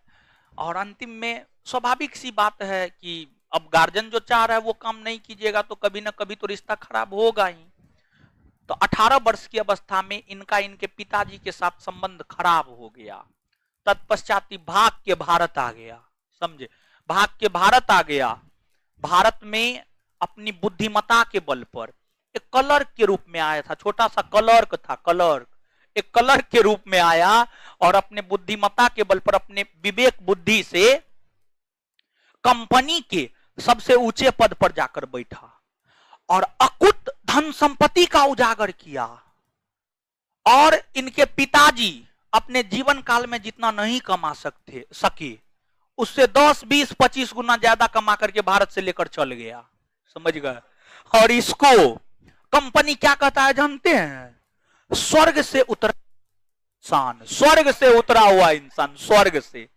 और अंतिम में स्वाभाविक सी बात है कि अब गार्जियन जो चाह रहा है वो काम नहीं कीजिएगा तो कभी ना कभी तो रिश्ता खराब होगा ही। तो 18 वर्ष की अवस्था में इनका इनके पिताजी के साथ संबंध खराब हो गया। तत्पश्चात भाग के भारत आ गया, समझे, भाग के भारत आ गया। भारत में अपनी बुद्धिमता के बल पर एक क्लर्क के रूप में आया था, छोटा सा क्लर्क था, क्लर्क। एक कलर के रूप में आया और अपने बुद्धिमत्ता के बल पर, अपने विवेक बुद्धि से कंपनी के सबसे ऊंचे पद पर जाकर बैठा और अकुत धन संपत्ति का उजागर किया। और इनके पिताजी अपने जीवन काल में जितना नहीं कमा सके उससे 10, 20, 25 गुना ज्यादा कमा करके भारत से लेकर चल गया, समझ गए। और इसको कंपनी क्या कहता है जानते हैं? स्वर्ग से उतरा इंसान, स्वर्ग से उतरा हुआ इंसान, स्वर्ग से,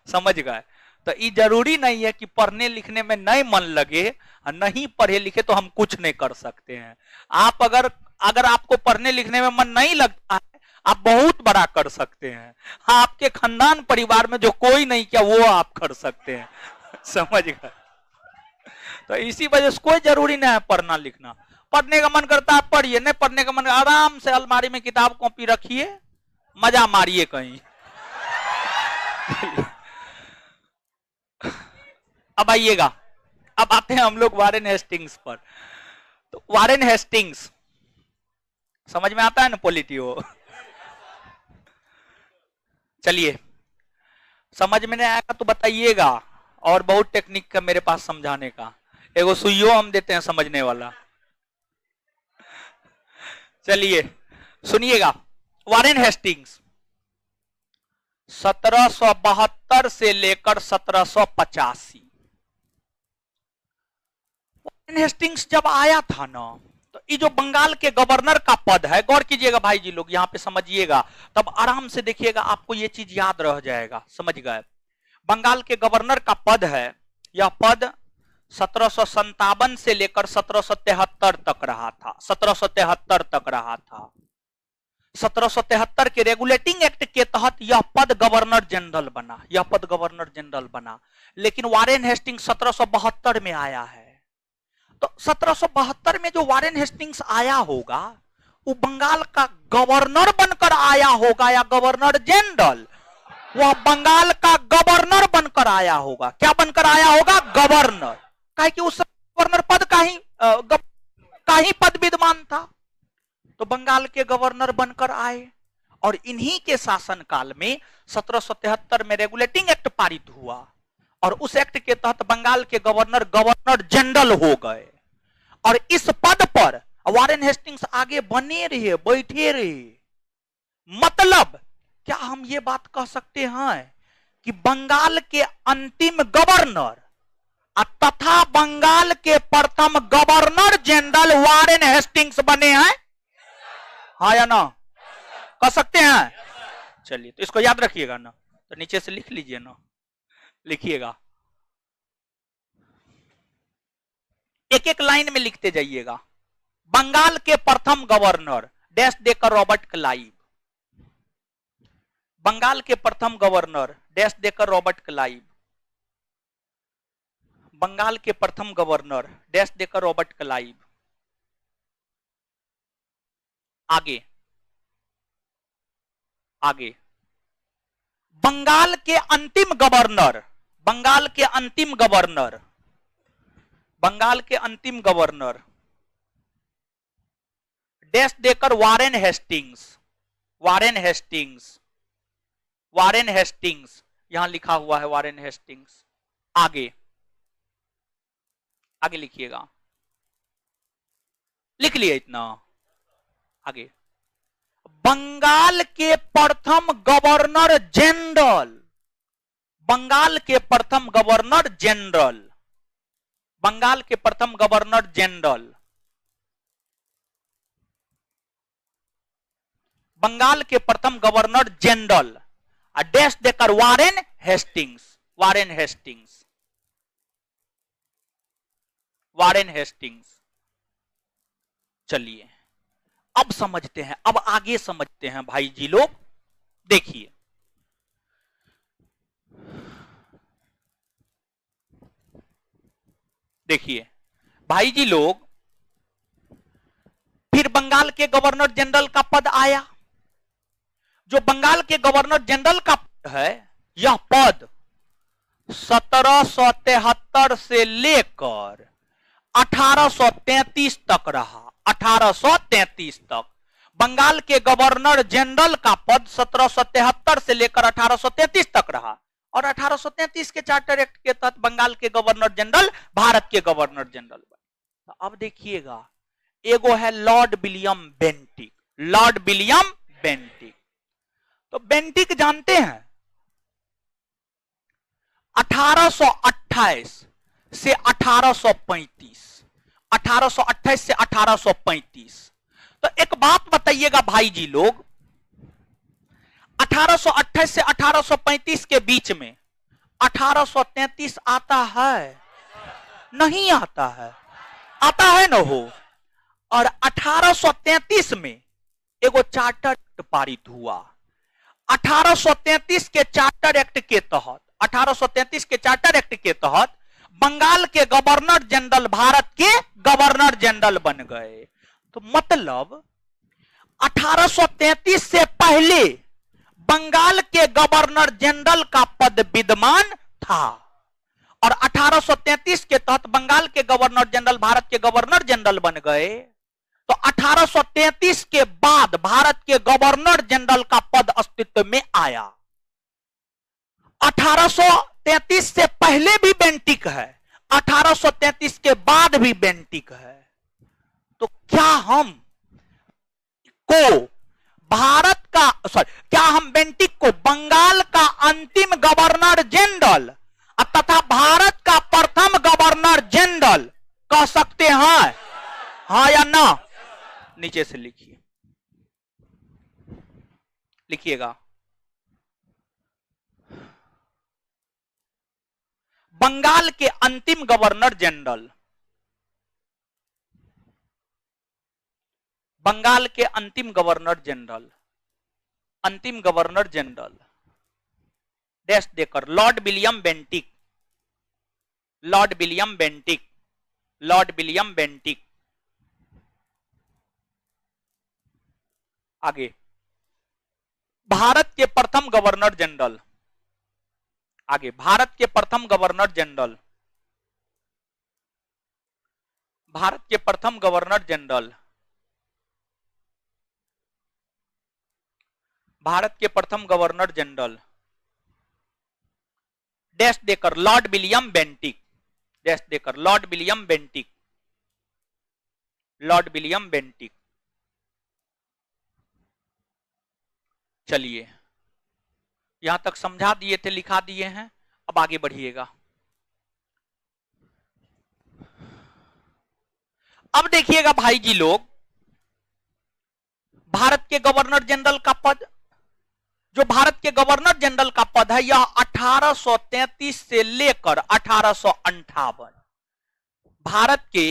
समझ गए। तो ये जरूरी नहीं है कि पढ़ने लिखने में नहीं मन लगे, नहीं पढ़े लिखे तो हम कुछ नहीं कर सकते हैं। आप अगर आपको पढ़ने लिखने में मन नहीं लगता है, आप बहुत बड़ा कर सकते हैं। हाँ, आपके खानदान परिवार में जो कोई नहीं किया वो आप कर सकते हैं, समझ गए। तो इसी वजह से कोई जरूरी नहीं है पढ़ना लिखना। पढ़ने का मन करता है पढ़िए, नहीं पढ़ने का मन आराम से अलमारी में किताब कॉपी रखिए, मजा मारिए कहीं। अब आइएगा, अब आते हैं हम लोग वारेन हेस्टिंग्स पर। तो वारेन हेस्टिंग्स समझ में आता है ना, पॉलिटियो? चलिए, समझ में नहीं आएगा तो बताइएगा, और बहुत टेक्निक का मेरे पास समझाने का। एगो सुइयो हम देते हैं समझने वाला। चलिए सुनिएगा, वारेन हेस्टिंग्स 1772 से लेकर 1785। वारेन हेस्टिंग्स जब आया था ना, तो ये जो बंगाल के गवर्नर का पद है, गौर कीजिएगा भाई जी लोग, यहां पे समझिएगा, तब आराम से देखिएगा, आपको ये चीज याद रह जाएगा, समझ गए। बंगाल के गवर्नर का पद है, यह पद 1757 से लेकर 1773 तक रहा था, 1773 तक रहा था। 1773 के रेगुलेटिंग एक्ट के तहत यह पद गवर्नर जनरल बना, यह पद गवर्नर जनरल बना। लेकिन वारेन हेस्टिंग्स 1772 में आया है। तो 1772 में जो वारेन हेस्टिंग्स आया होगा, वो बंगाल का गवर्नर बनकर आया होगा या गवर्नर जनरल? वह बंगाल का गवर्नर बनकर आया होगा। क्या बनकर आया होगा? गवर्नर। काहे कि उस गवर्नर पद का ही पद विद्यमान था, तो बंगाल के गवर्नर बनकर आए। और इन्हीं के शासनकाल में 1773 में रेगुलेटिंग एक्ट पारित हुआ, और उस एक्ट के तहत बंगाल के गवर्नर गवर्नर जनरल हो गए। और इस पद पर वारेन हेस्टिंग्स आगे बने रहे, बैठे रहे। मतलब क्या हम ये बात कह सकते हैं कि बंगाल के अंतिम गवर्नर तथा बंगाल के प्रथम गवर्नर जनरल वारेन हेस्टिंग्स बने हैं? हाँ या ना? कह सकते हैं? चलिए, तो इसको याद रखिएगा ना, तो नीचे से लिख लीजिए ना, लिखिएगा, एक एक लाइन में लिखते जाइएगा। बंगाल के प्रथम गवर्नर डैश देकर रॉबर्ट क्लाइव, बंगाल के प्रथम गवर्नर डैश देकर रॉबर्ट क्लाइव, बंगाल के प्रथम गवर्नर डैश देकर रॉबर्ट क्लाइव। आगे आगे, बंगाल के अंतिम गवर्नर, बंगाल के अंतिम गवर्नर, बंगाल के अंतिम गवर्नर डैश देकर Warren Hastings, Warren Hastings, Warren Hastings, यहां लिखा हुआ है वारेन हेस्टिंग्स। आगे आगे लिखिएगा, लिख लिए इतना? आगे, बंगाल के प्रथम गवर्नर जनरल, बंगाल के प्रथम गवर्नर जनरल, बंगाल के प्रथम गवर्नर जनरल, बंगाल के प्रथम गवर्नर जनरल डैश देकर Warren Hastings, Warren Hastings, Warren Hastings. चलिए अब समझते हैं, अब आगे समझते हैं भाई जी लोग। देखिए, देखिए भाई जी लोग, फिर बंगाल के गवर्नर जनरल का पद आया। जो बंगाल के गवर्नर जनरल का पद है, यह पद 1773 से लेकर 1833 तक रहा, 1833 तक। बंगाल के गवर्नर जनरल का पद 1773 से लेकर 1833 तक रहा और 1833 के चार्टर एक्ट के तहत बंगाल के गवर्नर जनरल भारत के गवर्नर जनरल बने। तो अब देखिएगा, एगो है Lord William Bentinck. Lord William Bentinck, तो बेंटिक जानते हैं 1828 से 1835, 1828 से 1835। तो एक बात बताइएगा भाई जी लोग, 1828 से 1835 के बीच में 1833 आता है? नहीं आता है। आता है न हो। और 1833 में एगो चार्टर एक्ट पारित हुआ। 1833 के चार्टर एक्ट के तहत, 1833 के चार्टर एक्ट के तहत बंगाल के गवर्नर जनरल भारत के गवर्नर जनरल बन गए। तो मतलब 1833 से पहले बंगाल के गवर्नर जनरल का पद विद्यमान था और 1833 के तहत बंगाल के गवर्नर जनरल भारत के गवर्नर जनरल बन गए। तो 1833 के बाद भारत के गवर्नर जनरल का पद अस्तित्व में आया। 1833 से पहले भी बेंटिक है, 1833 के बाद भी बेंटिक है। तो क्या हम को भारत का क्या हम बेंटिक को बंगाल का अंतिम गवर्नर जनरल तथा भारत का प्रथम गवर्नर जनरल कह सकते हैं? हाँ या ना? नीचे से लिखिए, लिखिएगा। बंगाल के अंतिम गवर्नर जनरल, बंगाल के अंतिम गवर्नर जनरल, अंतिम गवर्नर जनरल डैश देकर Lord William Bentinck, Lord William Bentinck, Lord William Bentinck. आगे भारत के प्रथम गवर्नर जनरल, आगे भारत के प्रथम गवर्नर जनरल, भारत के प्रथम गवर्नर जनरल, भारत के प्रथम गवर्नर जनरल डैश देकर लॉर्ड विलियम बेंटिक, डैश देकर Lord William Bentinck, Lord William Bentinck. चलिए, यहां तक समझा दिए थे, लिखा दिए हैं, अब आगे बढ़िएगा। अब देखिएगा भाई जी लोग, भारत के गवर्नर जनरल का पद, जो भारत के गवर्नर जनरल का पद है, यह 1833 से लेकर 1858, भारत के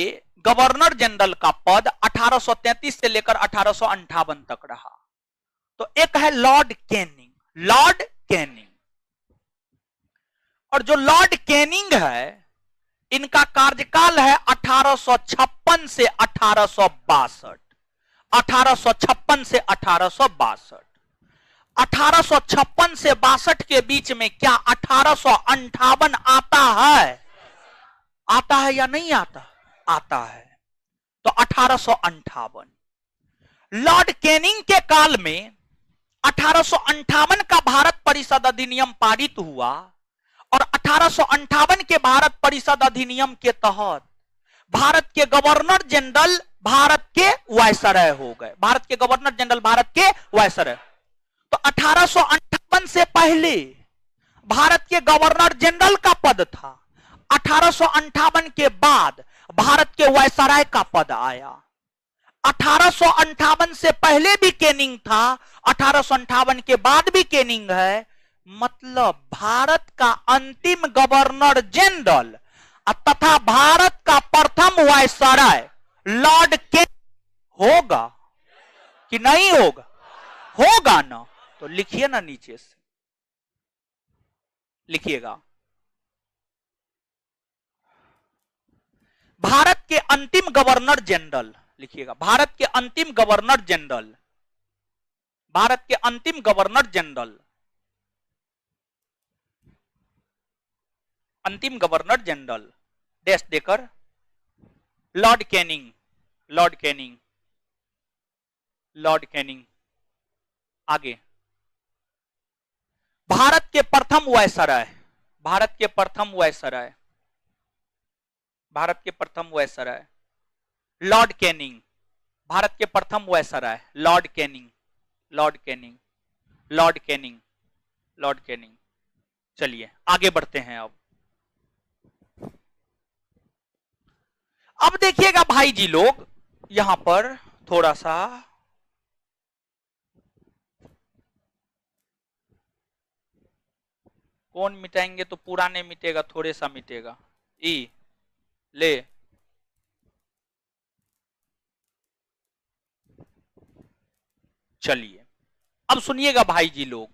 गवर्नर जनरल का पद 1833 से लेकर 1858 तक रहा। तो एक है लॉर्ड कैनिंग, लॉर्ड कैनिंग। और जो लॉर्ड कैनिंग है, इनका कार्यकाल है 1856 से 1862, 1856 से 1862। 1856 से 62 के बीच में क्या 1858 आता है? आता है या नहीं आता? आता है। तो 1858 लॉर्ड कैनिंग के काल में 1858 का भारत परिषद अधिनियम पारित हुआ और 1858 के भारत परिषद अधिनियम के तहत भारत के गवर्नर जनरल भारत के वायसराय हो गए। भारत के गवर्नर जनरल भारत के वायसराय। तो 1858 से पहले भारत के गवर्नर जनरल का पद था, 1858 के बाद भारत के वायसराय का पद आया। 1858 से पहले भी कैनिंग था, 1858 के बाद भी कैनिंग है। मतलब भारत का अंतिम गवर्नर जनरल तथा भारत का प्रथम वायसराय लॉर्ड कैनिंग होगा कि नहीं होगा? होगा ना? तो लिखिए ना, नीचे से लिखिएगा। भारत के अंतिम गवर्नर जनरल, लिखिएगा, भारत के अंतिम गवर्नर जनरल, भारत के अंतिम गवर्नर जनरल, अंतिम गवर्नर जनरल डैश देकर Lord Canning, Lord Canning, Lord Canning. आगे, भारत के प्रथम वायसराय, भारत के प्रथम वायसराय, भारत के प्रथम वायसराय लॉर्ड कैनिंग। भारत के प्रथम viceroy Lord Canning, Lord Canning, Lord Canning, Lord Canning. चलिए आगे बढ़ते हैं। अब देखिएगा भाई जी लोग, यहां पर थोड़ा सा कौन मिटाएंगे तो पूरा नहीं मिटेगा, थोड़े सा मिटेगा। ई ले, चलिए अब सुनिएगा भाई जी लोग,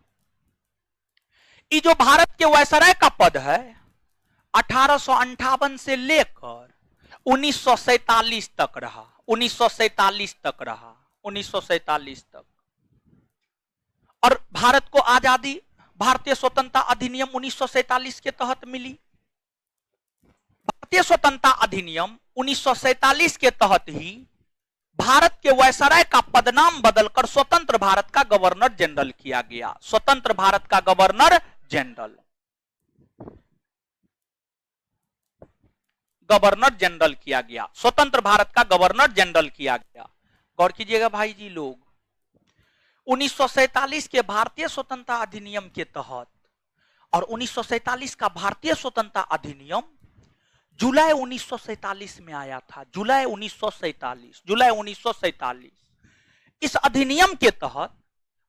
ये जो भारत के वायसराय का पद है 1858 से लेकर 1947 तक रहा, 1947 तक रहा, 1947 तक। और भारत को आजादी भारतीय स्वतंत्रता अधिनियम 1947 के तहत मिली। भारतीय स्वतंत्रता अधिनियम 1947 के तहत ही भारत के वायसराय का पदनाम बदलकर स्वतंत्र भारत का गवर्नर जनरल किया गया, स्वतंत्र भारत का गवर्नर जनरल, गवर्नर जनरल किया गया, स्वतंत्र भारत का गवर्नर जनरल किया गया। गौर कीजिएगा भाई जी लोग, 1947 के भारतीय स्वतंत्रता अधिनियम के तहत और 1947 का भारतीय स्वतंत्रता अधिनियम जुलाई 1947 में आया था, जुलाई 1947, जुलाई 1947। इस अधिनियम के तहत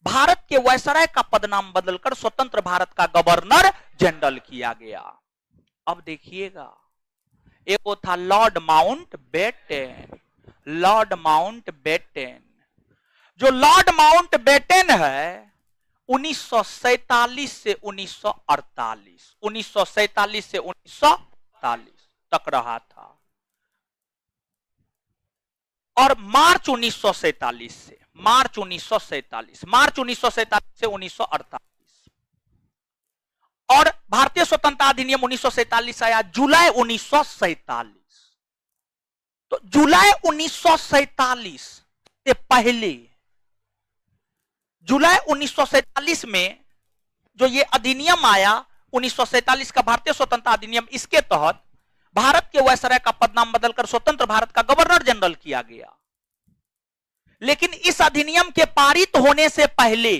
भारत के वायसराय का पदनाम बदलकर स्वतंत्र भारत का गवर्नर जनरल किया गया। अब देखिएगा, एक वो था लॉर्ड माउंटबेटन, लॉर्ड माउंटबेटन। जो लॉर्ड माउंटबेटन है 1947 से 1948, 1947 से 1948 तक रहा था। और मार्च 1947 से, मार्च 1947, मार्च 1947 से 1948। और भारतीय स्वतंत्रता अधिनियम 1947 आया जुलाई 1947। तो जुलाई 1947 से पहले, जुलाई 1947 में जो ये अधिनियम आया 1947 का भारतीय स्वतंत्रता अधिनियम, इसके तहत भारत के वायसराय का पदनाम बदलकर स्वतंत्र भारत का गवर्नर जनरल किया गया। लेकिन इस अधिनियम के पारित होने से पहले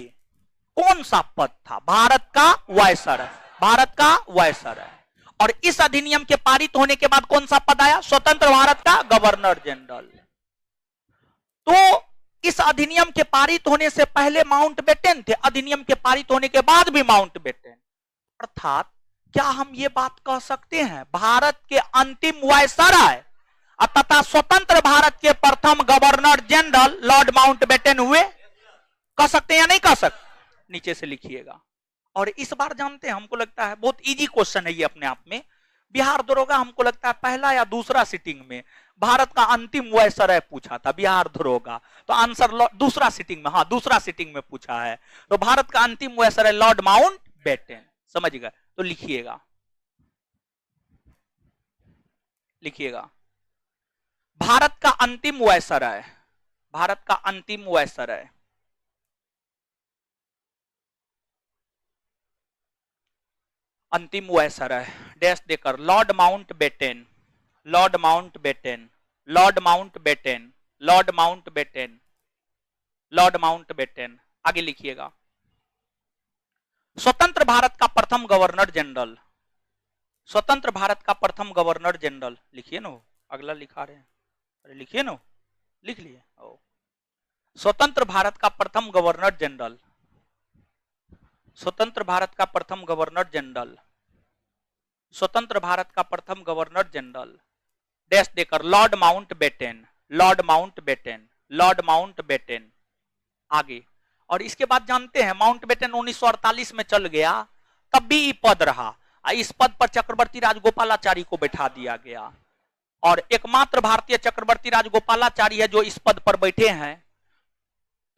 कौन सा पद था? भारत का वायसराय, भारत का वायसराय। और इस अधिनियम के पारित होने के बाद कौन सा पद आया? स्वतंत्र भारत का गवर्नर जनरल। तो इस अधिनियम के पारित होने से पहले माउंटबेटन थे, अधिनियम के पारित होने के बाद भी माउंटबेटन। अर्थात क्या हम ये बात कह सकते हैं भारत के अंतिम वायसराय तथा स्वतंत्र भारत के प्रथम गवर्नर जनरल लॉर्ड माउंटबेटन हुए? कह सकते हैं या नहीं कह सकते? नीचे से लिखिएगा। और इस बार जानते हैं, हमको लगता है बहुत इजी क्वेश्चन है ये अपने आप में। बिहार दरोगा हमको लगता है पहला या दूसरा सिटिंग में भारत का अंतिम वायसराय पूछा था, बिहार दरोगा। तो आंसर दूसरा सिटिंग में, हाँ दूसरा सिटिंग में पूछा है। तो भारत का अंतिम वायसराय लॉर्ड माउंटबेटन, समझ गए? तो लिखिएगा, लिखिएगा भारत का अंतिम वायसराय, भारत का अंतिम वायसराय अंतिम वायसराय डैश देकर Lord Mountbatten, Lord Mountbatten, Lord Mountbatten, Lord Mountbatten, Lord Mountbatten. आगे लिखिएगा स्वतंत्र भारत का प्रथम गवर्नर जनरल, स्वतंत्र भारत का प्रथम गवर्नर जनरल। लिखिए ना, अगला लिखा रहे हैं, अरे लिखिए ना, लिख लिए। स्वतंत्र भारत का प्रथम गवर्नर जनरल, स्वतंत्र भारत का प्रथम गवर्नर जनरल, स्वतंत्र भारत का प्रथम गवर्नर जनरल डैश देकर Lord Mountbatten, Lord Mountbatten, Lord Mountbatten. आगे, और इसके बाद जानते हैं माउंटबेटन 1948 में चल गया, तब भी पद रहा। इस पद पर चक्रवर्ती राजगोपालाचारी को बैठा दिया गया और एकमात्र भारतीय चक्रवर्ती राजगोपालाचारी है जो इस पद पर बैठे हैं।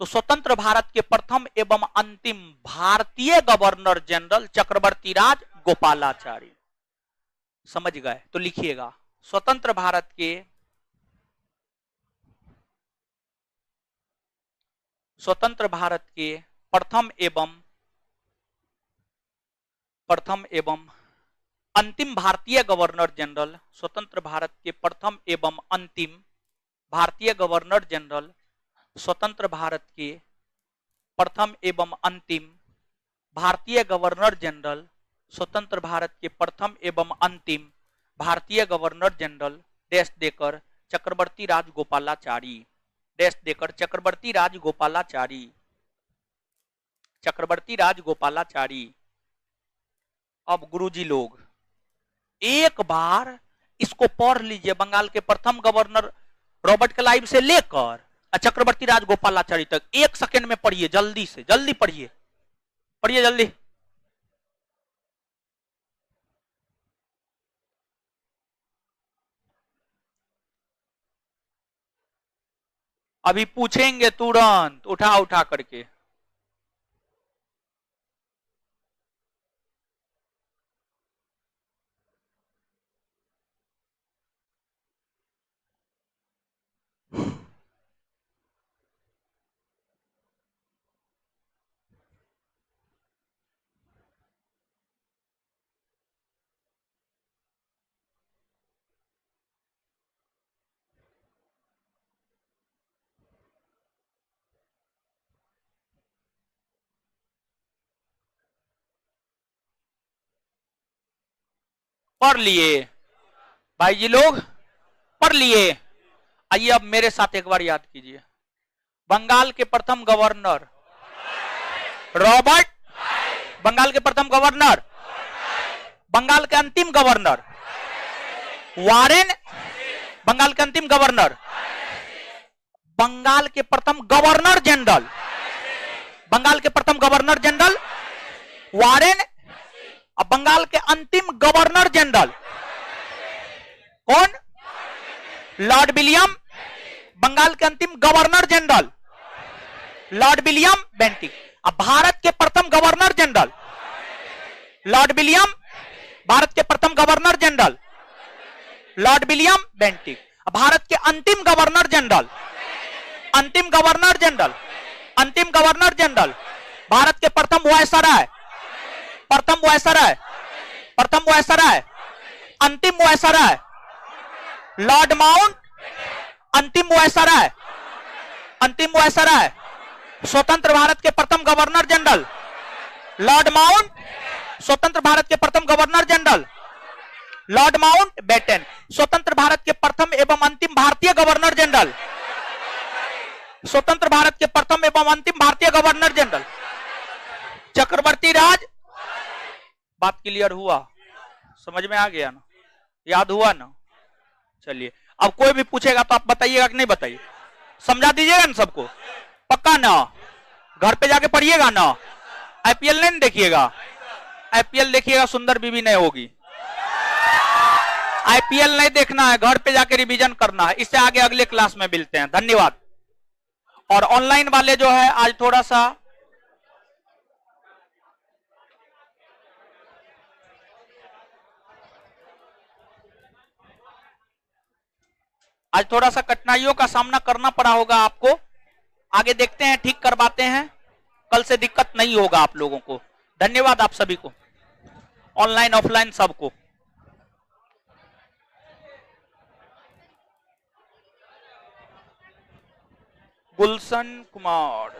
तो स्वतंत्र भारत के प्रथम एवं अंतिम भारतीय गवर्नर जनरल चक्रवर्ती राजगोपालाचारी, समझ गए? तो लिखिएगा स्वतंत्र भारत के स्वतंत्र भारत के प्रथम एवं अंतिम भारतीय गवर्नर जनरल, स्वतंत्र भारत के प्रथम एवं अंतिम भारतीय गवर्नर जनरल, स्वतंत्र भारत के प्रथम एवं अंतिम भारतीय गवर्नर जनरल, स्वतंत्र भारत के प्रथम एवं अंतिम भारतीय गवर्नर जनरल डैश देकर चक्रवर्ती राजगोपालाचारी, डैश देकर चक्रवर्ती राजगोपालाचारी, चक्रवर्ती राजगोपालाचारी। अब गुरुजी लोग एक बार इसको पढ़ लीजिए, बंगाल के प्रथम गवर्नर रॉबर्ट क्लाइव से लेकर चक्रवर्ती राजगोपालाचारी तक, 1 सेकंड में पढ़िए, जल्दी से जल्दी पढ़िए, पढ़िए जल्दी। अभी पूछेंगे तुरंत उठा उठा करके। पढ़ लिए भाई जी लोग, पढ़ लिए। आइए अब मेरे साथ एक बार याद कीजिए। बंगाल के प्रथम गवर्नर रॉबर्ट, बंगाल के प्रथम गवर्नर, बंगाल के अंतिम गवर्नर वारेन, बंगाल के अंतिम गवर्नर, बंगाल के प्रथम गवर्नर जनरल, बंगाल के प्रथम गवर्नर जनरल वारेन, अब बंगाल के अंतिम गवर्नर जनरल कौन? लॉर्ड विलियम, बंगाल के अंतिम governor general Lord William Bentinck. अब भारत के प्रथम governor general Lord William, Bharat के प्रथम governor general Lord William Bentinck. अब भारत के अंतिम गवर्नर जनरल, अंतिम गवर्नर जनरल, अंतिम गवर्नर जनरल, भारत के प्रथम वायसराय, प्रथम वायसराय, प्रथम वायसराय, अंतिम वायसराय लॉर्ड माउंट, अंतिम वायसराय, अंतिम वायसराय, स्वतंत्र भारत के प्रथम गवर्नर जनरल लॉर्ड माउंट, स्वतंत्र भारत के प्रथम governor general lord Mountbatten, स्वतंत्र भारत के प्रथम एवं अंतिम भारतीय गवर्नर जनरल, स्वतंत्र भारत के प्रथम एवं अंतिम भारतीय गवर्नर जनरल चक्रवर्ती राज। बात क्लियर हुआ? समझ में आ गया ना? याद हुआ ना? चलिए अब कोई भी पूछेगा तो आप बताइएगा कि नहीं बताइए? समझा दीजिएगा ना सबको? पक्का ना? घर पे जाके पढ़िएगा ना? आईपीएल नहीं देखिएगा? आईपीएल देखिएगा, सुंदर बीबी नहीं होगी। आईपीएल नहीं देखना है, घर पे जाके रिवीजन करना है। इससे आगे अगले क्लास में मिलते हैं। धन्यवाद। और ऑनलाइन वाले जो है आज थोड़ा सा कठिनाइयों का सामना करना पड़ा होगा आपको। आगे देखते हैं, ठीक करवाते हैं, कल से दिक्कत नहीं होगा आप लोगों को। धन्यवाद आप सभी को, ऑनलाइन ऑफलाइन सबको। गुलशन कुमार।